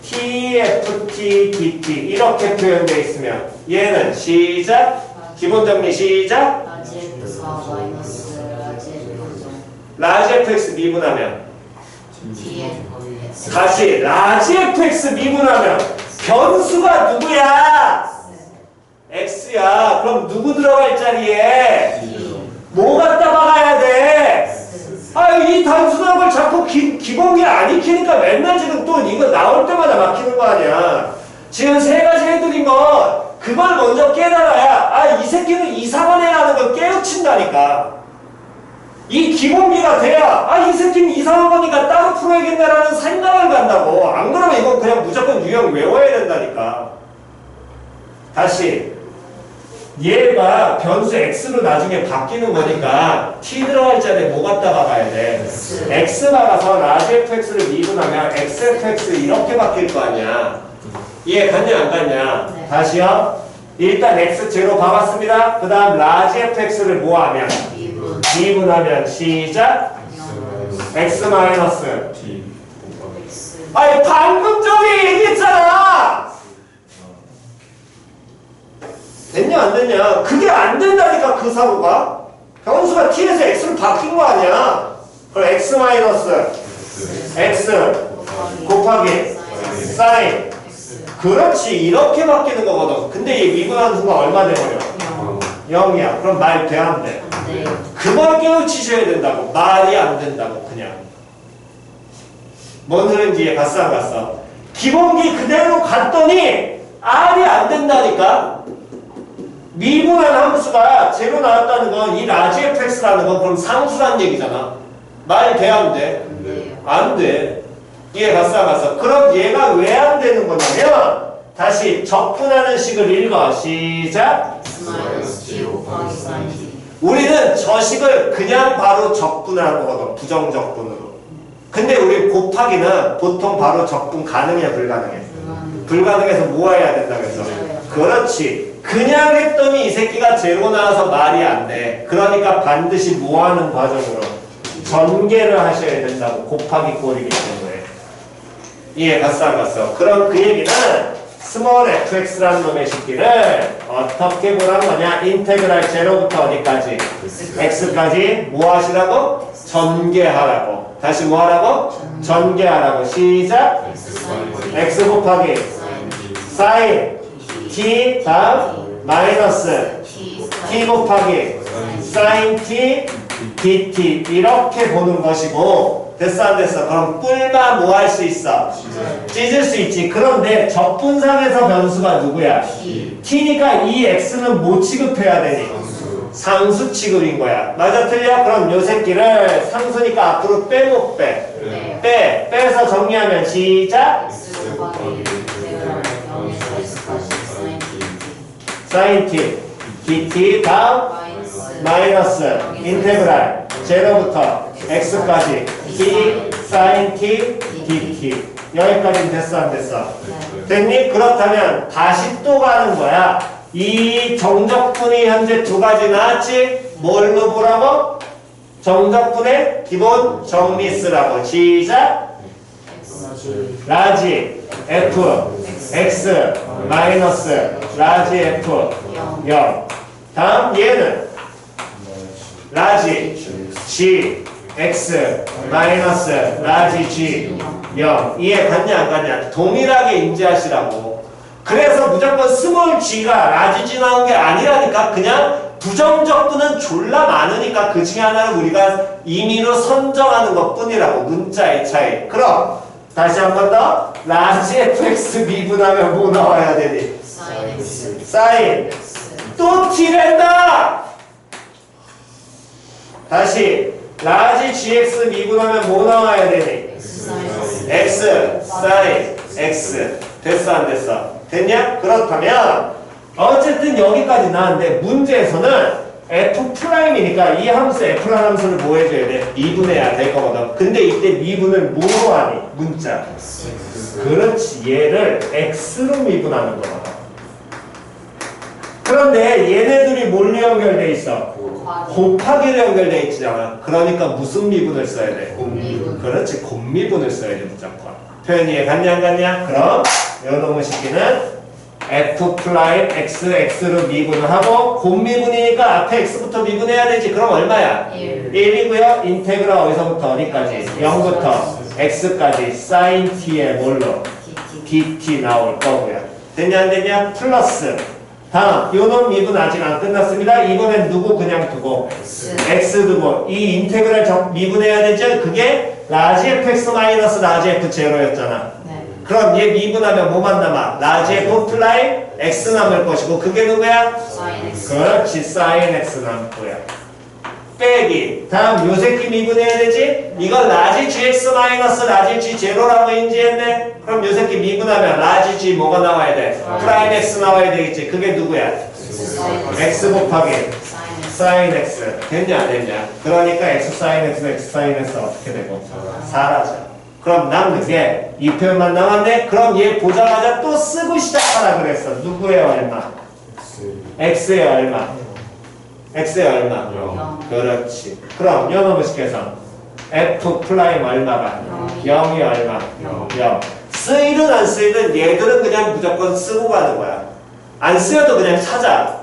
Speaker 2: TFT dt 이렇게 표현되어 있으면 얘는 시작. 기본 정리 시작.
Speaker 3: 라지 F4 마이너스 라지 F
Speaker 2: 라지 fx 미분하면
Speaker 3: TN
Speaker 2: 다시 라지 fx 미분하면 변수가 누구야? x야. 그럼 누구 들어갈 자리에? 뭐 갖다 박아야 돼? 아유 이 단순한 걸 자꾸 기본기 안 익히니까 맨날 지금 또 이거 나올 때마다 막히는 거 아니야. 지금 세 가지 해드린 건 그걸 먼저 깨달아야 아 이 새끼는 이상한 애라는 걸 깨우친다니까. 이 기본기가 돼야 아 이 새끼는 이상한 거니까 따로 풀어야겠네라는 생각을 간다고. 안 그러면 이건 그냥 무조건 유형 외워야 된다니까. 다시 얘가 변수 x로 나중에 바뀌는 거니까 t 들어갈 자리에 뭐 갖다 박아야 돼? x 박아서 라지 fx를 미분하면 xfx 이렇게 바뀔 거 아니야. 이해 갔냐 안 갔냐?
Speaker 3: 네.
Speaker 2: 다시요. 일단 x 제로 박았습니다. 그 다음 라지 fx를 뭐 하면?
Speaker 3: 미분
Speaker 2: 미분하면 시작. x 마이너스
Speaker 3: X
Speaker 2: 아니 방금 전에 얘기했잖아. 됐냐 안 됐냐? 그게 안 된다니까 그 사고가. 변수가 t에서 x로 바뀐 거 아니야. 그럼 x 마이너스 x 곱하기 사인.
Speaker 3: X
Speaker 2: 그렇지 이렇게 바뀌는 거거든. 근데 이 미분하는 순간 얼마 돼버려? 0이야. 그럼 말 돼 안 돼?
Speaker 3: 네.
Speaker 2: 그걸 깨우치셔야 된다고. 말이 안 된다고 그냥. 뭔 소린지 이해 갔어 안 갔어? 기본기 그대로 갔더니 R이 안 된다니까. 미분한 함수가 제로 나왔다는 건 이 라지 fx라는 건 그럼 상수란 얘기잖아. 말 돼 안 돼?
Speaker 3: 네.
Speaker 2: 안 돼. 이해 갔어 안 갔어? 그럼 얘가 왜 안 되는 거냐면 다시 적분하는 식을 읽어. 시작.
Speaker 3: X-T 곱하기 sin T.
Speaker 2: 우리는 저 식을 그냥 바로 적분하는 거거든. 부정적분으로. 근데 우리 곱하기는 보통 바로 적분 가능해 불가능해? 불가능해서 모아야 된다 그래서. 그렇지. 그냥 했더니 이 새끼가 제로 나와서 말이 안 돼. 그러니까 반드시 모아는 과정으로 전개를 하셔야 된다고. 곱하기 꼴이기 때문에. 이해 갔어 안 갔어? 그럼 그 얘기는 스몰 fx라는 놈의 식기를 어떻게 보란 거냐? 인테그랄 제로부터 어디까지? x까지 뭐 하시라고? 전개하라고. 다시 뭐 하라고? 전개하라고. 시작. x 곱하기 사인 t 다음 마이너스 t 곱하기 사인 t dt 이렇게 보는 것이고. 됐어 안 됐어? 그럼 뿔만 뭐 할 수 있어? 찢을 수 있지. 그런데 적분상에서 변수가 누구야? t니까 이 x는 뭐 취급해야 되니? 상수 취급인 거야. 맞아 틀려? 그럼 요 새끼를 상수니까 앞으로 빼 못 빼?
Speaker 3: 네.
Speaker 2: 빼서 정리하면 시작.
Speaker 3: X 곱하기 0에서 X까지 sin T.
Speaker 2: sin t dt 다음 마이너스 인테그랄 제로부터 x까지 t sin t dt 여기까지는 됐어 안 됐어? 됐니? 그렇다면 다시 또 가는 거야. 이 정적분이 현재 두 가지 나왔지? 뭘로 보라고? 정적분의 기본 정리 쓰라고. 시작. 라지 f x 마이너스 라지 f 0. 다음 얘는 라지 g x 마이너스 라지 g 0. 이해 갔냐 안 갔냐? 동일하게 인지하시라고. 그래서 무조건 스몰 g가 라지 g 나온 게 아니라니까. 그냥 부정적분은 졸라 많으니까 그 중에 하나는 우리가 임의로 선정하는 것 뿐이라고. 문자의 차이. 그럼 다시 한 번 더. 라지 fx 미분하면 뭐 나와야 되니?
Speaker 3: sin X.
Speaker 2: 사인. 또 t랜다. 다시 라지 gx 미분하면 뭐 나와야 되니? x sin x. 됐어 안 됐어? 됐냐? 그렇다면 어쨌든 여기까지 나왔는데 문제에서는 F'이니까 이 함수 F라는 함수를 뭐 해줘야 돼? 미분해야 될 거거든. 근데 이때 미분을 뭐로 하니? 문자. 그렇지. 얘를 X로 미분하는 거거든. 그런데 얘네들이 뭘로 연결돼 있어? 곱하기로 연결돼 있잖아. 그러니까 무슨 미분을 써야 돼?
Speaker 3: 곱미분.
Speaker 2: 그렇지. 곱미분을 써야 돼 무조건. 표현 이해 갔냐 안 갔냐? 그럼 요놈의 식기는 F 프라임 x x로 미분을 하고 곱미분이니까 앞에 x부터 미분해야 되지. 그럼 얼마야? 1이고요. 인테그랄 어디서부터 어디까지? 0부터 x까지 sin t의 뭘로? dt 나올 거고요. 됐냐 안 됐냐? 플러스 다음 요놈 미분 아직 안 끝났습니다. 이번엔 누구 그냥 두고 x 두고 이 인테그랄 미분해야 되죠? 그게 라지 fx 마이너스 라지 f 제로였잖아. 그럼 얘 미분하면 뭐만 남아? 라지 f 플라임 x 남을 것이고 그게 누구야? 그렇지. sin x 남고요. 빼기. 다음 요 새끼 미분해야 되지? 이건 라지 gx 마이너스 라지 g 제로라고 인지했네? 그럼 요 새끼 미분하면 라지 g 뭐가 나와야 돼? 프라임 x 나와야 되겠지. 그게 누구야? x 곱하기 sin x. 됐냐 안 됐냐? 그러니까 x sin x x sin x 어떻게 되고? 사라져. 그럼 남는 게 이 표현만 남았네? 그럼 얘 보자마자 또 쓰고 시작하라 그랬어. 누구의 얼마? x의 얼마? x의 얼마?
Speaker 3: 0.
Speaker 2: 그렇지. 그럼 요놈의 식해서 f 프라임 얼마가? 0이 얼마? 0. 쓰이든 안 쓰이든 얘들은 그냥 무조건 쓰고 가는 거야. 안 쓰여도 그냥 찾아.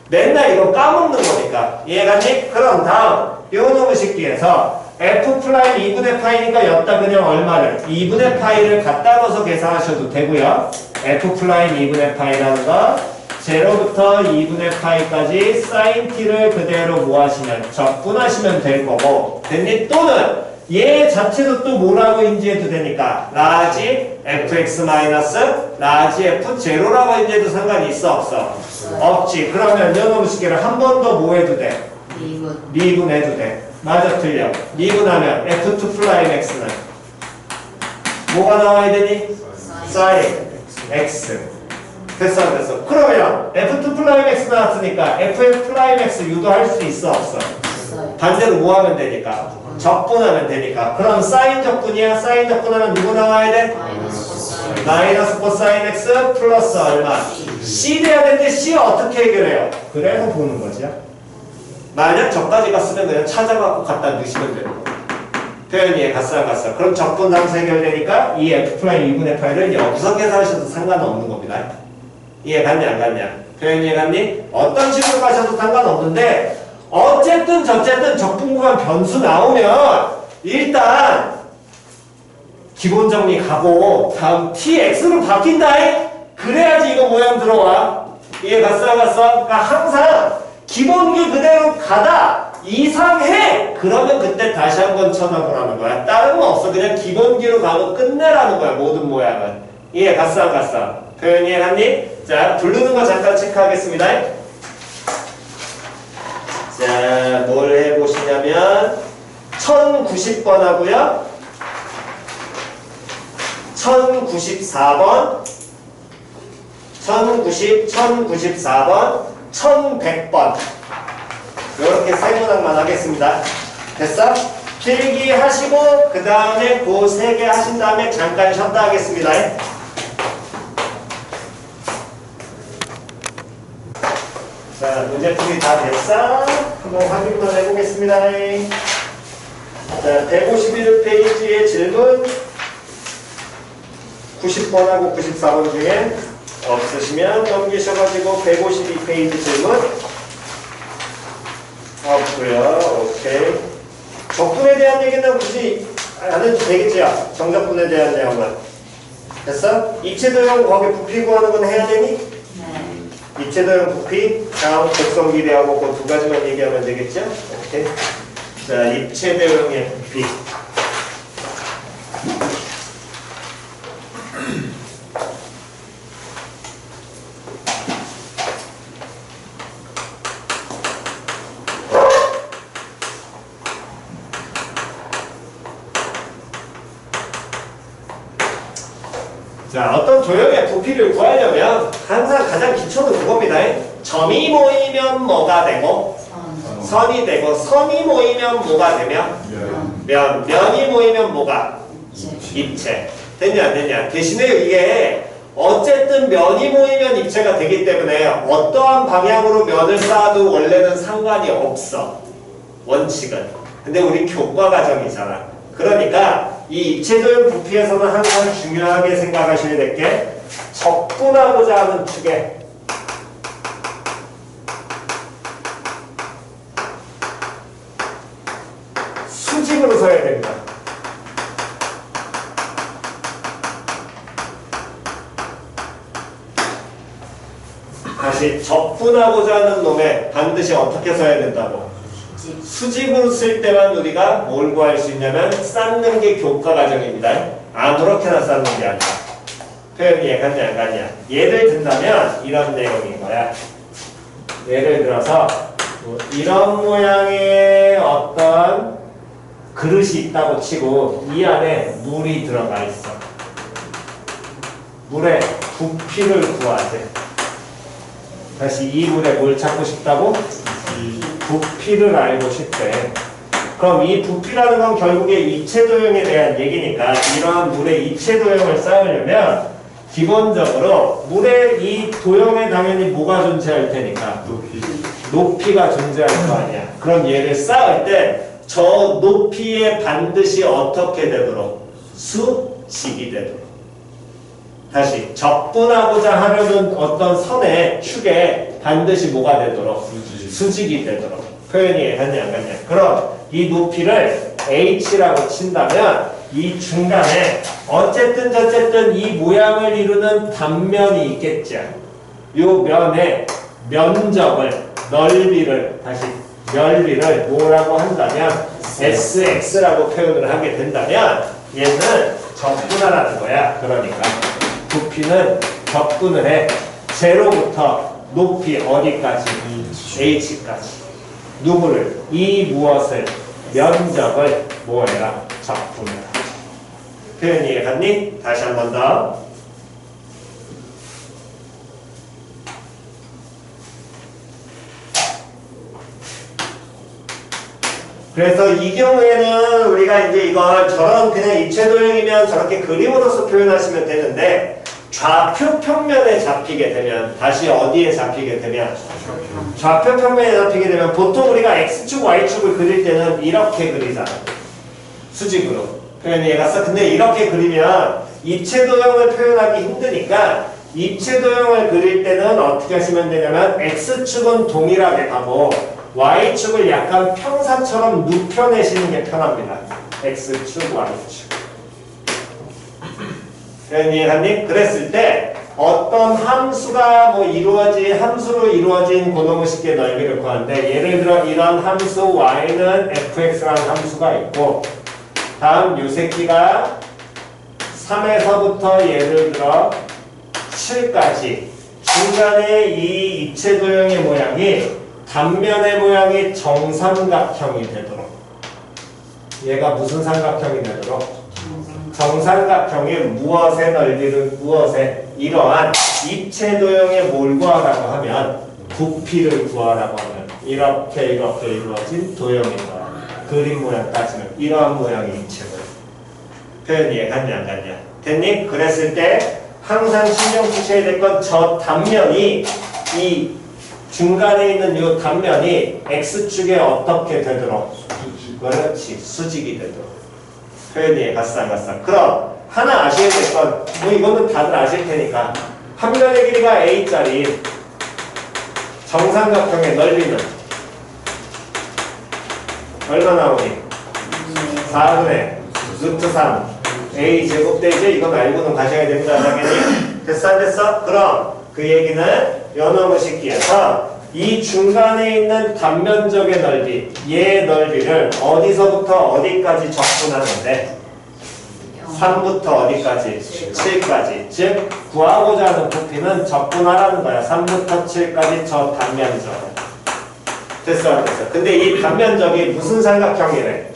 Speaker 2: 맨날 이거 까먹는 거니까. 이해갔니? 그럼 다음 요놈의 식기에서 f 프라임 2분의 파이니까 여기다 그냥 얼마를? 2분의 파이를 갖다 넣어서 계산하셔도 되고요. f 프라임 2분의 파이라는 거 제로부터 2분의 파이까지 sin t를 그대로 뭐 하시면 적분하시면 될 거고 됐니? 또는 얘 자체도 또 뭐라고 인지해도 되니까 라지 fx 마이너스 라지 f 제로라고 인지해도 상관이 있어 없어? 없지. 그러면 요놈의 식기를 한 번 더 뭐 해도 돼? 미분해도 돼. 맞아 틀려. 미분하면 f2 프라임 x는 뭐가 나와야 되니? sin x. 됐어 안 됐어? 그러면 f2 프라임 x 나왔으니까 fx 프라임 x 유도할 수 있어 없어? 반대로 뭐 하면 되니까? 적분하면 되니까. 그럼 sin 적분이야. sin 적분하면 누구 나와야 돼? 마이너스 코사인 x 플러스 얼마? c 돼야 되는데 c 어떻게 해결해요? 그래서 보는 거지. 만약 저까지 갔으면 그냥 찾아갖고 갖다 넣으시면 되는 거. 표현이 갔어. 그럼 적분 함수 해결되니까 이 f 프라임 2분의 파이를 여기서 계산하셔도 상관없는 겁니다. 이해 갔냐 안 갔냐? 표현 이해 갔니? 어떤 식으로 가셔도 상관없는데 어쨌든 저쨌든 적분 구간 변수 나오면 일단 기본 정리 가고 다음 tx로 바뀐다. 그래야지 이거 모양 들어와. 이해 갔어? 그러니까 항상 기본기 그대로 가다 이상해! 그러면 그때 다시 한번 쳐다보라는 거야. 다른 거 없어. 그냥 기본기로 가고 끝내라는 거야. 모든 모양은. 이해 갔어 안 갔어? 표현 이해 갔니? 자, 부르는 거 잠깐 체크하겠습니다. 자, 뭘 해보시냐면 1090번 하고요 1094번 1094번 1100번 이렇게 세 문항만 하겠습니다. 됐어? 필기 하시고 그 다음에 그 세 개 하신 다음에 잠깐 쉬었다 하겠습니다. 자, 문제풀이 다 됐어? 한번 확인만 해보겠습니다. 자, 151페이지의 질문 90번하고 94번 중에 없으시면 넘기셔가지고 152페이지 질문 없고요. 오케이. 적분에 대한 얘기는 굳이 안 해도 되겠지요. 정적분에 대한 내용은. 됐어? 입체도형 거기 부피 구하는 건 해야 되니?
Speaker 3: 네.
Speaker 2: 입체도형 부피, 다음 곡선 기대하고 그 두 가지만 얘기하면 되겠죠? 오케이. 자, 입체도형의 부피. 자, 어떤 도형의 부피를 구하려면 항상 가장 기초는 그겁니다. 점이 모이면 뭐가 되고 선이 되고 선이 모이면 뭐가 되면 면이 모이면 뭐가 입체. 됐냐 안 됐냐. 대신에 이게 어쨌든 면이 모이면 입체가 되기 때문에 어떠한 방향으로 면을 쌓아도 원래는 상관이 없어. 원칙은. 근데 우리 교과 과정이잖아. 그러니까 이 입체도형 부피에서는 항상 중요하게 생각하셔야 될 게 접근하고자 하는 축에 수직으로 서야 됩니다. 다시 접근하고자 하는 놈에 반드시 어떻게 서야 된다고? 수직으로 쓸 때만 우리가 뭘 구할 수 있냐면 쌓는 게 교과 과정입니다. 아무렇게나 쌓는 게 아니라. 표현이 이해갔냐 안 갔냐. 예를 든다면 이런 내용인 거야. 예를 들어서 이런 모양의 어떤 그릇이 있다고 치고 이 안에 물이 들어가 있어. 물의 부피를 구하재. 다시 이 물에 뭘 찾고 싶다고? 부피를 알고 싶대. 그럼 이 부피라는 건 결국에 입체도형에 대한 얘기니까 이러한 물의 입체도형을 쌓으려면 기본적으로 물의 이 도형에 당연히 뭐가 존재할 테니까 높이가 존재할 거 아니야. 그럼 얘를 쌓을 때 저 높이에 반드시 어떻게 되도록? 수직이 되도록. 다시 접근하고자 하려는 어떤 선의 축에 반드시 뭐가 되도록? 수직이 되도록. 표현이 갔냐 안 갔냐. 그럼 이 높이를 h라고 친다면 이 중간에 어쨌든 저쨌든 이 모양을 이루는 단면이 있겠죠. 이 면의 면적을 넓이를 다시 넓이를 뭐라고 한다면 sx라고 표현을 하게 된다면 얘는 접근하라는 거야. 그러니까 부피는 접근을 해. 0부터 높이 어디까지? h까지. 누구를? 이 무엇을? 면적을 뭐해라? 접근해라. 표현 이해갔니? 다시 한 번 더. 그래서 이 경우에는 우리가 이제 이걸 저런 그냥 입체도형이면 저렇게 그림으로서 표현하시면 되는데 좌표 평면에 잡히게 되면 다시 어디에 잡히게 되면 좌표 평면에 잡히게 되면 보통 우리가 x축 y축을 그릴 때는 이렇게 그리잖아. 수직으로. 표현이 이해갔어? 근데 이렇게 그리면 입체도형을 표현하기 힘드니까 입체도형을 그릴 때는 어떻게 하시면 되냐면 x축은 동일하게 가고 y축을 약간 평사처럼 눕혀내시는 게 편합니다. x축, y축. 이해갔니? 그랬을 때 어떤 함수가 함수로 이루어진 고놈의 식의 넓이를 구하는데 예를 들어 이런 함수 y는 fx라는 함수가 있고 다음 요 새끼가 3에서부터 예를 들어 7까지 중간에 이 입체도형의 모양이 단면의 모양이 정삼각형이 되도록 얘가 무슨 삼각형이 되도록? 정삼각형의 무엇의 넓이를 무엇의 이러한 입체도형의 뭘 구하라고 하면 부피를 구하라고 하면 이렇게 이루어진 도형인 거야. 그림 모양 따지면 이러한 모양의 입체도형. 표현 이해갔냐 안 갔냐? 됐니? 그랬을 때 항상 신경 쓰셔야 될 건 저 단면이 이 중간에 있는 이 단면이 x축에 어떻게 되도록? 그렇지. 수직이 되도록. 표현이 갔어 안 갔어? 그럼 하나 아셔야 될 건 이거는 다들 아실 테니까 한 면의 길이가 a짜리 정삼각형의 넓이는 얼마 나오니? 4분의 루트 3 a 제곱되죠? 이건 알고는 가셔야 됩니다. 당연히. 됐어 안 됐어? 그럼 그 얘기는 요놈의 식기에서 이 중간에 있는 단면적의 넓이, 얘의 넓이를 어디서부터 어디까지 접근하는데 3부터 어디까지? 7까지. 즉 구하고자 하는 부피는 접근하라는 거야. 3부터 7까지 저 단면적. 됐어 안 됐어? 근데 이 단면적이 무슨 삼각형이래?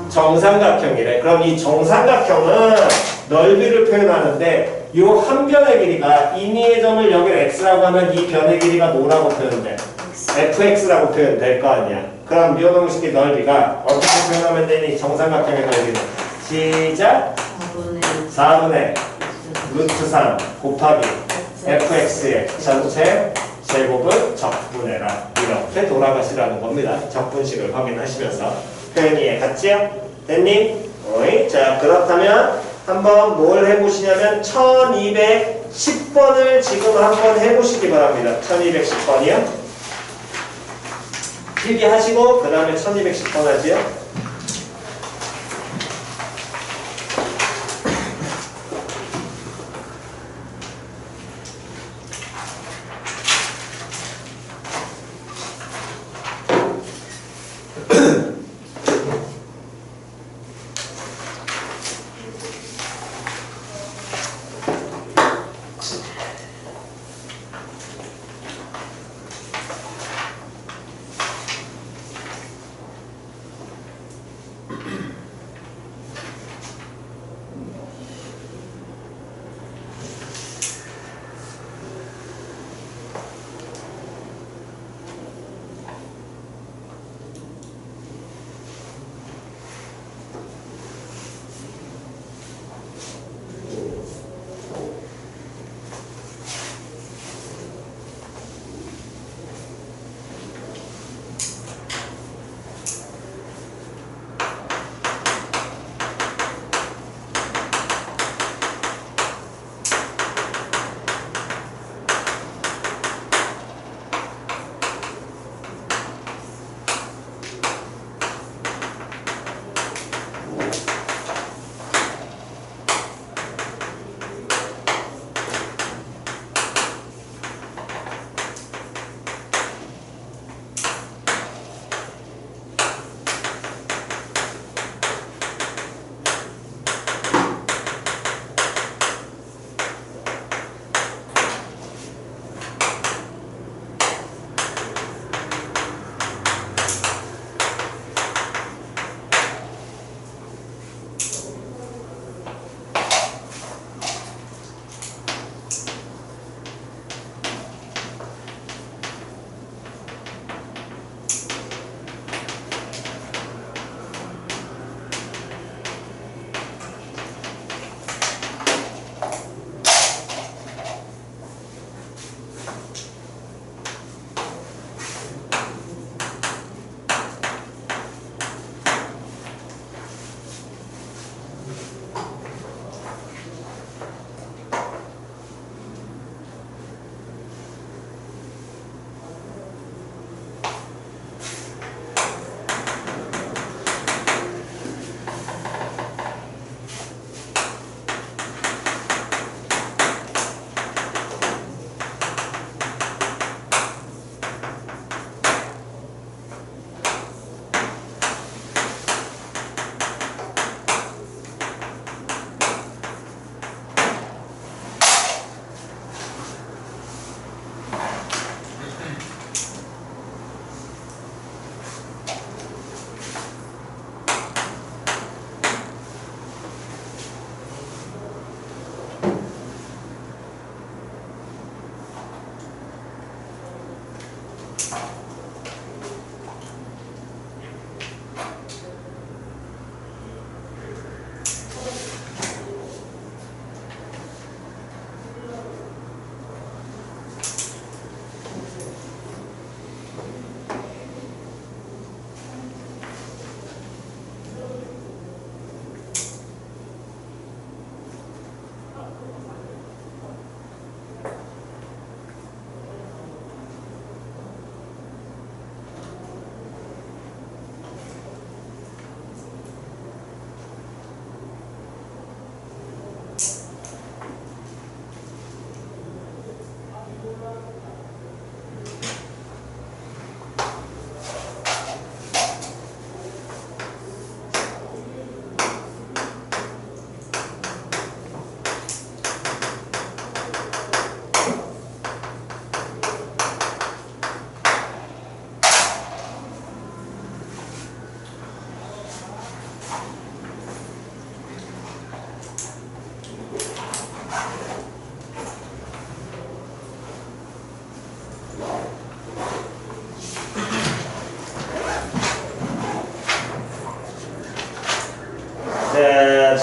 Speaker 2: 정삼각형이래. 그럼 이 정삼각형은 넓이를 표현하는데 이 한 변의 길이가 인위의 점을 여기 x라고 하면 이 변의 길이가 뭐라고 표현돼? fx라고 표현될 거 아니야. 그럼 미호동식의 넓이가 어떻게 표현하면 되니? 정삼각형의 넓이는 시작 4분의 루트 3 곱하기 fx의 전체 제곱을 적분해라. 이렇게 돌아가시라는 겁니다. 적분식을 확인하시면서 표현이 이해갔지요? 됐니? 어이? 자, 그렇다면 한번 뭘 해보시냐면 1210번을 지금 한번 해보시기 바랍니다. 1210번이요. 필기하시고 그 다음에 1210번 하지요.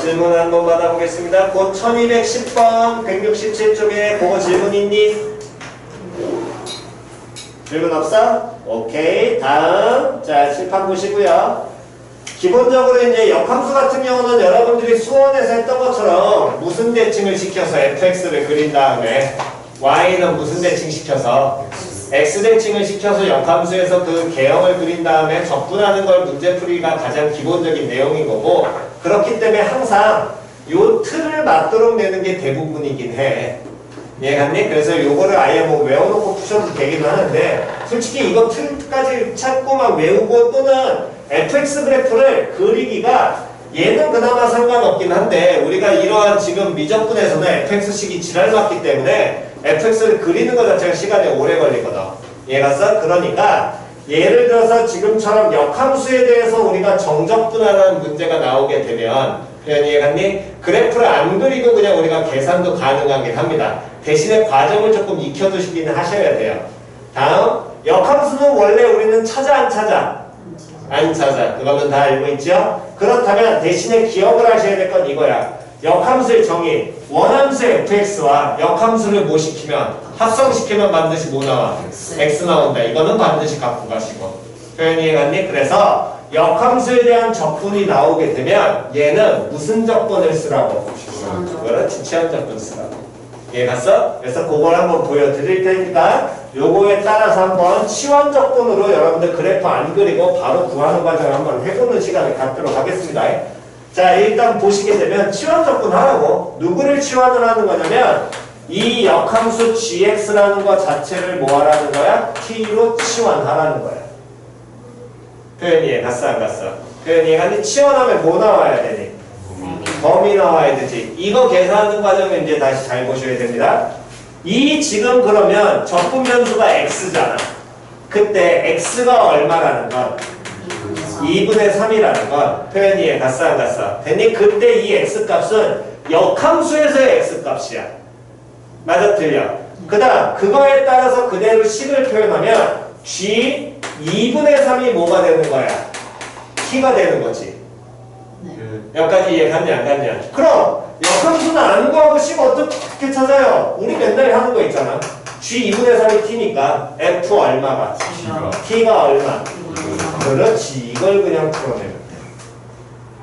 Speaker 1: 질문 한번 받아보겠습니다. 곧 1210번 167쪽에 그거 질문 있니? 질문 없어? 오케이. 다음. 자, 칠판 보시고요. 기본적으로 이제 역함수 같은 경우는 여러분들이 수원에서 했던 것처럼 무슨 대칭을 시켜서 fx를 그린 다음에 y는 무슨 대칭 시켜서 x 대칭을 시켜서 역함수에서 그 개형을 그린 다음에 적분하는 걸 문제풀이가 가장 기본적인 내용인 거고, 그렇기 때문에 항상 요 틀을 맞도록 내는 게 대부분이긴 해. 이해갔니? 그래서 요거를 아예 뭐 외워놓고 푸셔도 되기는 하는데, 솔직히 이거 틀까지 찾고 막 외우고 또는 fx 그래프를 그리기가 얘는 그나마 상관없긴 한데, 우리가 이러한 지금 미적분에서는 fx식이 지랄 맞기 때문에 fx를 그리는 것 자체가 시간이 오래 걸리거든. 이해갔어? 그러니까 예를 들어서 지금처럼 역함수에 대해서 우리가 정적분하는 문제가 나오게 되면, 표현 이해갔니? 그래프를 안 그리고 그냥 우리가 계산도 가능하긴 합니다. 대신에 과정을 조금 익혀두시긴 하셔야 돼요. 다음, 역함수는 원래 우리는 찾아 안 찾아? 안 찾아. 그거는 다 알고 있죠? 그렇다면 대신에 기억을 하셔야 될 건 이거야. 역함수의 정의, 원함수 fx와 역함수를 뭐 시키면, 합성시키면 반드시 뭐 나와? x 나온다. 이거는 반드시 갖고 가시고. 표현 이해갔니? 그래서 역함수에 대한 적분이 나오게 되면 얘는 무슨 적분을 쓰라고? 그렇지, 치환 적분 쓰라고. 이해갔어? 그래서 그걸 한번 보여드릴 테니까 요거에 따라서 한번 치환 적분으로 여러분들 그래프 안 그리고 바로 구하는 과정을 한번 해보는 시간을 갖도록 하겠습니다. 자, 일단 보시게 되면 치환 적분 하라고. 누구를 치환을 하는 거냐면 이 역함수 gx라는 거 자체를 뭐 하라는 거야? t로 치환하라는 거야. 표현 이해 갔어 안 갔어? 표현 이해갔니? 치환하면 뭐 나와야 되니? 범위 나와야 되지. 이거 계산하는 과정을 이제 다시 잘 보셔야 됩니다. 이 지금 그러면 적분 변수가 x잖아. 그때 x가 얼마라는 건? 2분의 3이라는 건 표현 이해 갔어 안 갔어? 됐니? 그때 이 x값은 역함수에서의 x값이야. 맞아 틀려? 그 다음 그거에 따라서 그대로 식을 표현하면 g 2분의 3이 뭐가 되는 거야? t가 되는 거지. 여기까지 이해 갔냐 안 갔냐? 그럼 역함수는 안 구하고 식 어떻게 찾아요? 우리 맨날 하는 거 있잖아. g 2분의 3이 t니까 f 얼마가? t가 얼마? 그렇지. 이걸 그냥 풀어내면 돼.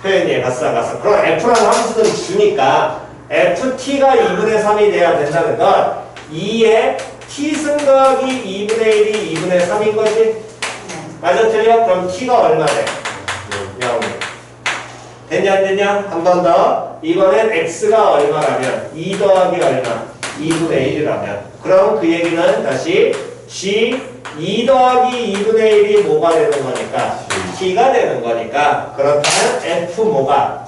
Speaker 1: 표현 이해 갔어 안 갔어? 그럼 f라는 함수는 주니까 ft가 2분의 3이 돼야 된다는 건 2에 t승 더하기 2분의 1이 2분의 3인 거지? 맞아 틀려? 그럼 t가 얼마 돼? 0. 됐냐 안 됐냐? 한 번 더. 이번엔 x가 얼마라면 2 더하기 얼마? 2분의 1이라면 그럼 그 얘기는 다시 g 2 더하기 2분의 1이 뭐가 되는 거니까? t가 되는 거니까 그렇다면 f 뭐가?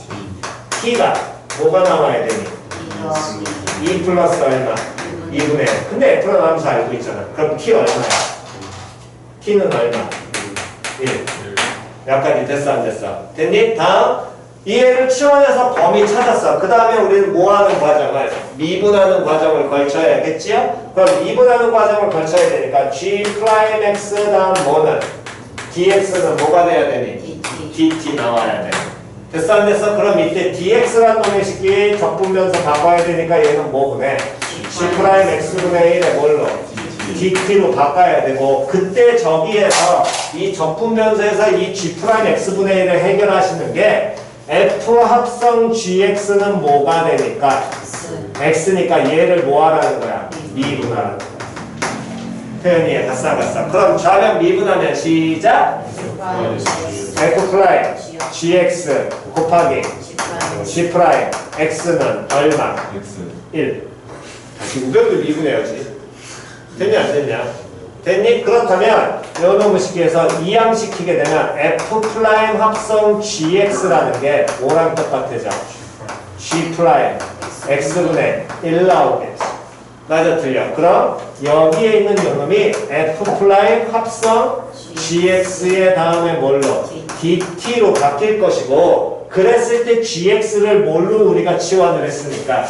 Speaker 1: t가 뭐가 나와야 되니? 2 플러스 얼마? 2분의 1. 근데 f는 함수 알고 있잖아. 그럼 t 얼마야? t는 얼마? 1. 여기까지 됐어 안 됐어? 됐니? 다음 이 애를 치환해서 범위 찾았어. 그 다음에 우리는 뭐 하는 과정을? 미분하는 과정을 걸쳐야겠지요? 그럼 미분하는 과정을 걸쳐야 되니까 g 프라임 x 다음 뭐는? dx는 뭐가 돼야 되니? dt 나와야 돼. 됐어 안 됐어? 그럼 이때 dx라는 놈의 식기 적분변수 바꿔야 되니까 얘는 뭐분해? g 프라임 x분의 1에 뭘로? dt로 바꿔야 되고 그때 저기에서 이 적분변수에서 이 g 프라임 x분의 1을 해결하시는 게 f 합성 gx는 뭐가 되니까? x니까 얘를 뭐 하라는 거야? 미분하라는 거야. 표현 이해 갔어 안 갔어? 그럼 좌변 미분하면 시작! f 프라임 gx 곱하기 g 프라임 x는 얼마? 1. 다시 우변도 미분해야지. 됐냐 안 됐냐? 됐니? 그렇다면 요놈의 식기에서 이항시키게 되면 f 프라임 합성 gx라는 게 뭐랑 똑같아져? g 프라임 x분의 1 나오겠지. 맞아 틀려? 그럼 여기에 있는 요놈이 f 프라임 합성 gx의 다음에 뭘로? dt로 바뀔 것이고 그랬을 때 gx를 뭘로 우리가 치환을 했으니까?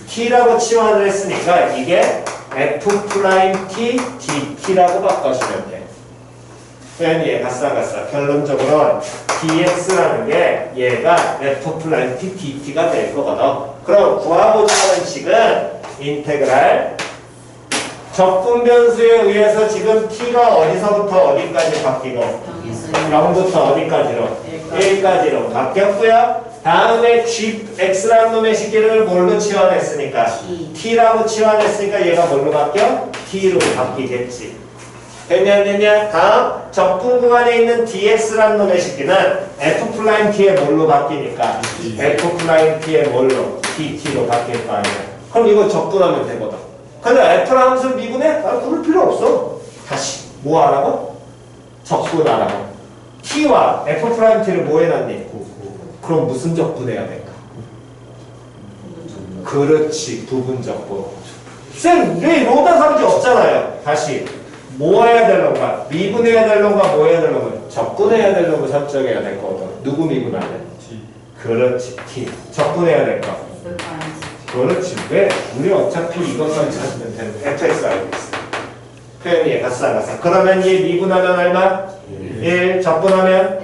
Speaker 1: t라고 치환을 했으니까 이게 f 프라임 t dt라고 바꿔주면 돼.
Speaker 2: 얘 갔어. 결론적으로 dx라는 게 얘가 f 플라이 t dt가 될 거거든. 그럼 구하고자 하는 식은 인테그랄 적분 변수에 의해서 지금 t가 어디서부터 어디까지 바뀌고 0부터 어디까지로? 1까지로 바뀌었고요. 다음에 x라는 놈의 식기를 뭘로 치환했으니까? t라고 치환했으니까 얘가 뭘로 바뀌어? t로 바뀌겠지. 됐냐 안 됐냐? 다음 적분 구간에 있는 dx라는 놈의 식기는 f't의 뭘로 바뀌니까? f't의 뭘로? dt로 바뀔 거 아니야. 그럼 이거 적분하면 되거든. 근데 f라는 함수를 미분해? 그럴 필요 없어. 다시 뭐 하라고? 적분하라고. t와 f't를 뭐 해놨니? 그럼 무슨 적분해야 될까? 그렇지, 부분적분. 쌤, 왜 로다 삼지 없잖아요. 다시 뭐 해야 되는가? 미분해야 되는가? 뭐 해야 되는가? 적분해야 되는가? 설정해야 될 거거든. 누구 미분하냐?
Speaker 4: T.
Speaker 2: 그렇지, t. 적분해야 될 거. 그렇지. 왜? 우리 어차피 이것만 찾으면 되는 fx 알고 있어. 표현이 갔어. 그러면 얘 미분하면 얼마? 1. 적분하면?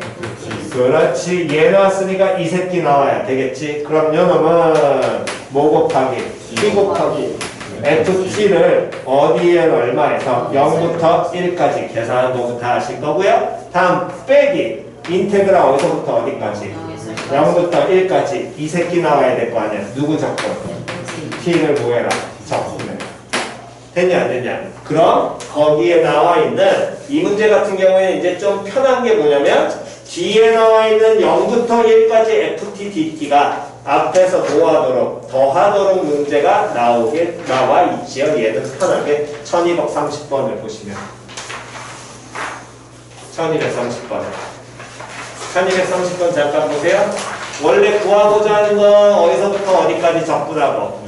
Speaker 2: 그렇지. 얘 나왔으니까 이 새끼 나와야 되겠지. 그럼 요놈은 뭐 곱하기? t 곱하기 ft를 어디에 얼마에서 0부터 1까지 계산한 거부터 다 하실 거고요. 다음 빼기 인테그랄 어디서부터 어디까지? 0부터 1까지 이 새끼 나와야 될 거 아니야. 누구 적분? t를 뭐해라? 적분해. 됐냐 안 됐냐? 그럼 거기에 나와 있는 이 문제 같은 경우에는 이제 좀 편한 게 뭐냐면 뒤에 나와 있는 0부터 1까지 ft dt가 앞에서 더하도록 문제가 나와 있지요. 얘는 편하게 1230번을 보시면 1230번 잠깐 보세요. 원래 구하고자 하는 건 어디서부터 어디까지 적분하고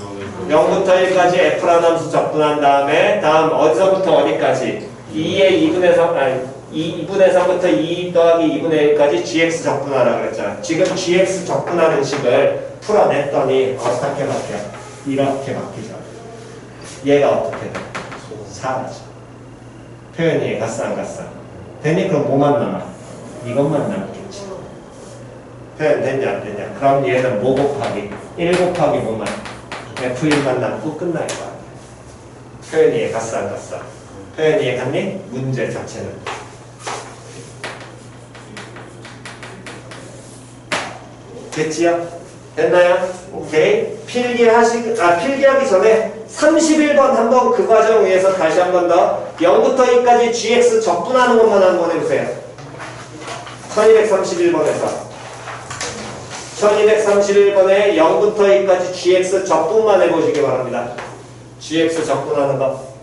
Speaker 2: 0부터 1까지 f라는 함수 적분한 다음에 다음 어디서부터 어디까지 2의 2분의 3 2분의 3부터 2 더하기 2분의 1까지 gx 적분하라 그랬잖아. 지금 gx 적분하는 식을 풀어냈더니 어떻게 바뀌어? 이렇게 바뀌죠. 얘가 어떻게 돼? 사라져. 표현이 갔어 안 갔어? 되니? 그럼 뭐만 남아? 이것만 남겠지. 표현 됐냐 안 됐냐? 그럼 얘는 뭐 곱하기? 1 곱하기 뭐만? f1만 남고 끝날 거 아니야. 표현이 갔어 안 갔어? 표현이 갔니? 문제 자체는. 됐지요? 됐나요? 오케이. 필기하기 전에 31번 한번 그 과정 위해서 다시 한 번 더 0부터 2까지 gx 적분하는 것만 한번 해보세요. 1231번에서 1231번에 0부터 2까지 gx 적분만 해보시기 바랍니다. gx 적분하는 거.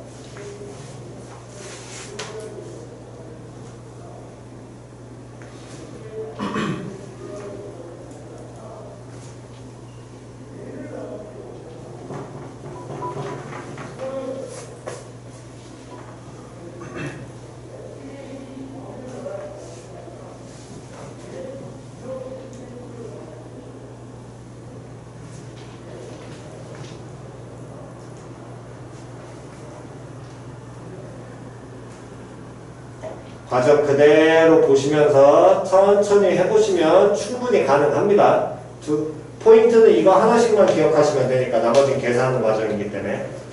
Speaker 2: 과정 그대로 보시면서 천천히 해보시면 충분히 가능합니다. 포인트는 이거 하나씩만 기억하시면 되니까 나머지는 계산하는 과정이기 때문에.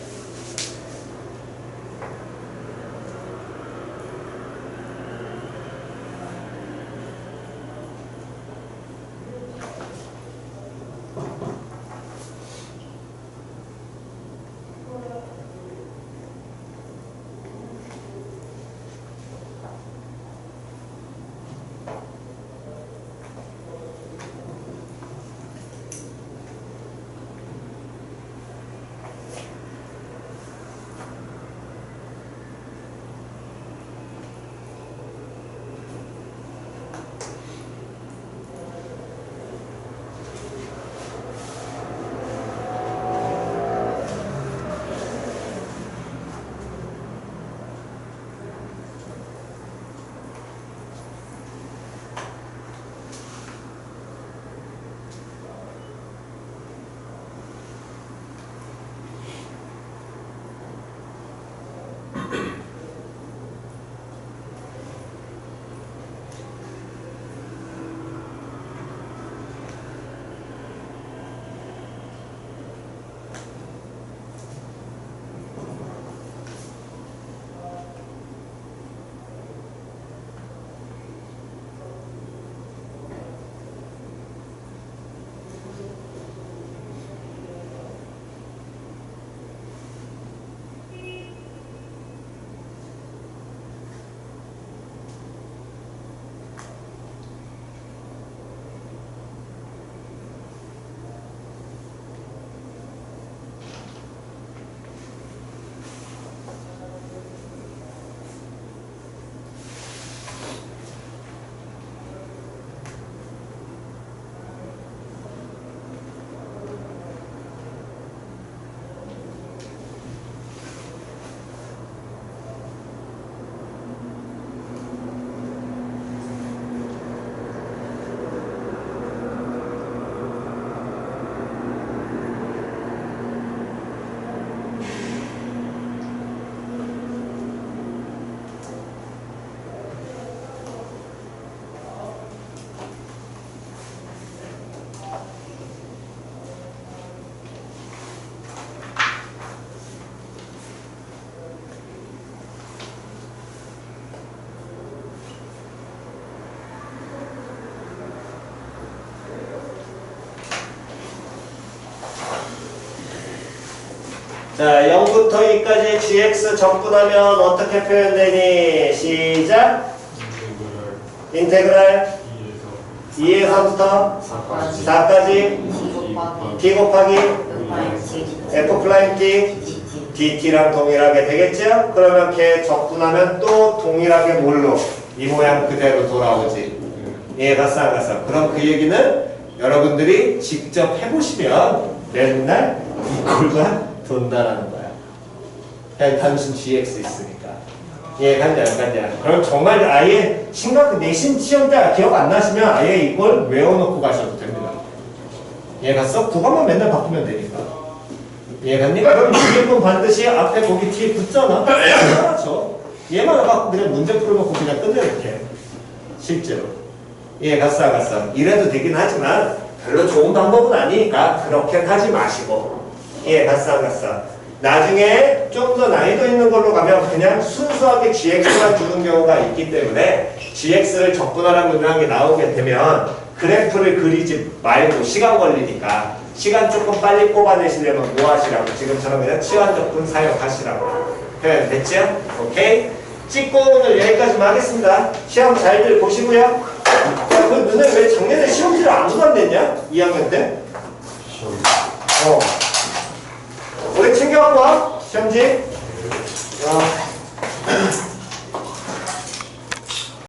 Speaker 2: 자, 0부터 2까지 gx 적분하면 어떻게 표현되니? 시작. 인테그랄 2에서부터 4까지 t 곱하기 f 플라임 t dt랑 동일하게 되겠죠? 그러면 걔 적분하면 또 동일하게 뭘로? 이 모양 그대로 돌아오지. 이해갔어 안 갔어? 그럼 그 얘기는 여러분들이 직접 해보시면 맨날 이꼴만 돈다라는 거야. 그냥 단순 gx 있으니까. 이해갔냐 안 갔냐? 그럼 정말 아예 내신 시험 때 기억 안 나시면 아예 이걸 외워놓고 가셔도 됩니다. 이해갔어? 그것만 맨날 바꾸면 되니까. 이해갔니? 그럼 이해분 반드시 앞에 거기 t 붙잖아? 그렇죠. 얘만 갖고 그냥 문제 풀어놓고 그냥 끝내놓게. 실제로. 이해갔어 안 갔어? 이래도 되긴 하지만 별로 좋은 방법은 아니니까 그렇게 하지 마시고. 이해갔어 안 갔어? 나중에 좀 더 난이도 있는 걸로 가면 그냥 순수하게 gx만 주는 경우가 있기 때문에 gx를 적분하라는 문항이 나오게 되면 그래프를 그리지 말고 시간 걸리니까 시간 조금 빨리 뽑아내시려면 뭐 하시라고? 지금처럼 그냥 치환 적분 사용하시라고. 그래 됐죠? 오케이? 찍고 오늘 여기까지만 하겠습니다. 시험 잘들 보시고요. 야, 그 너네 왜 작년에 시험지를 아무도 안 냈냐? 2학년 때? 우리 챙겨갖고 와 시험지.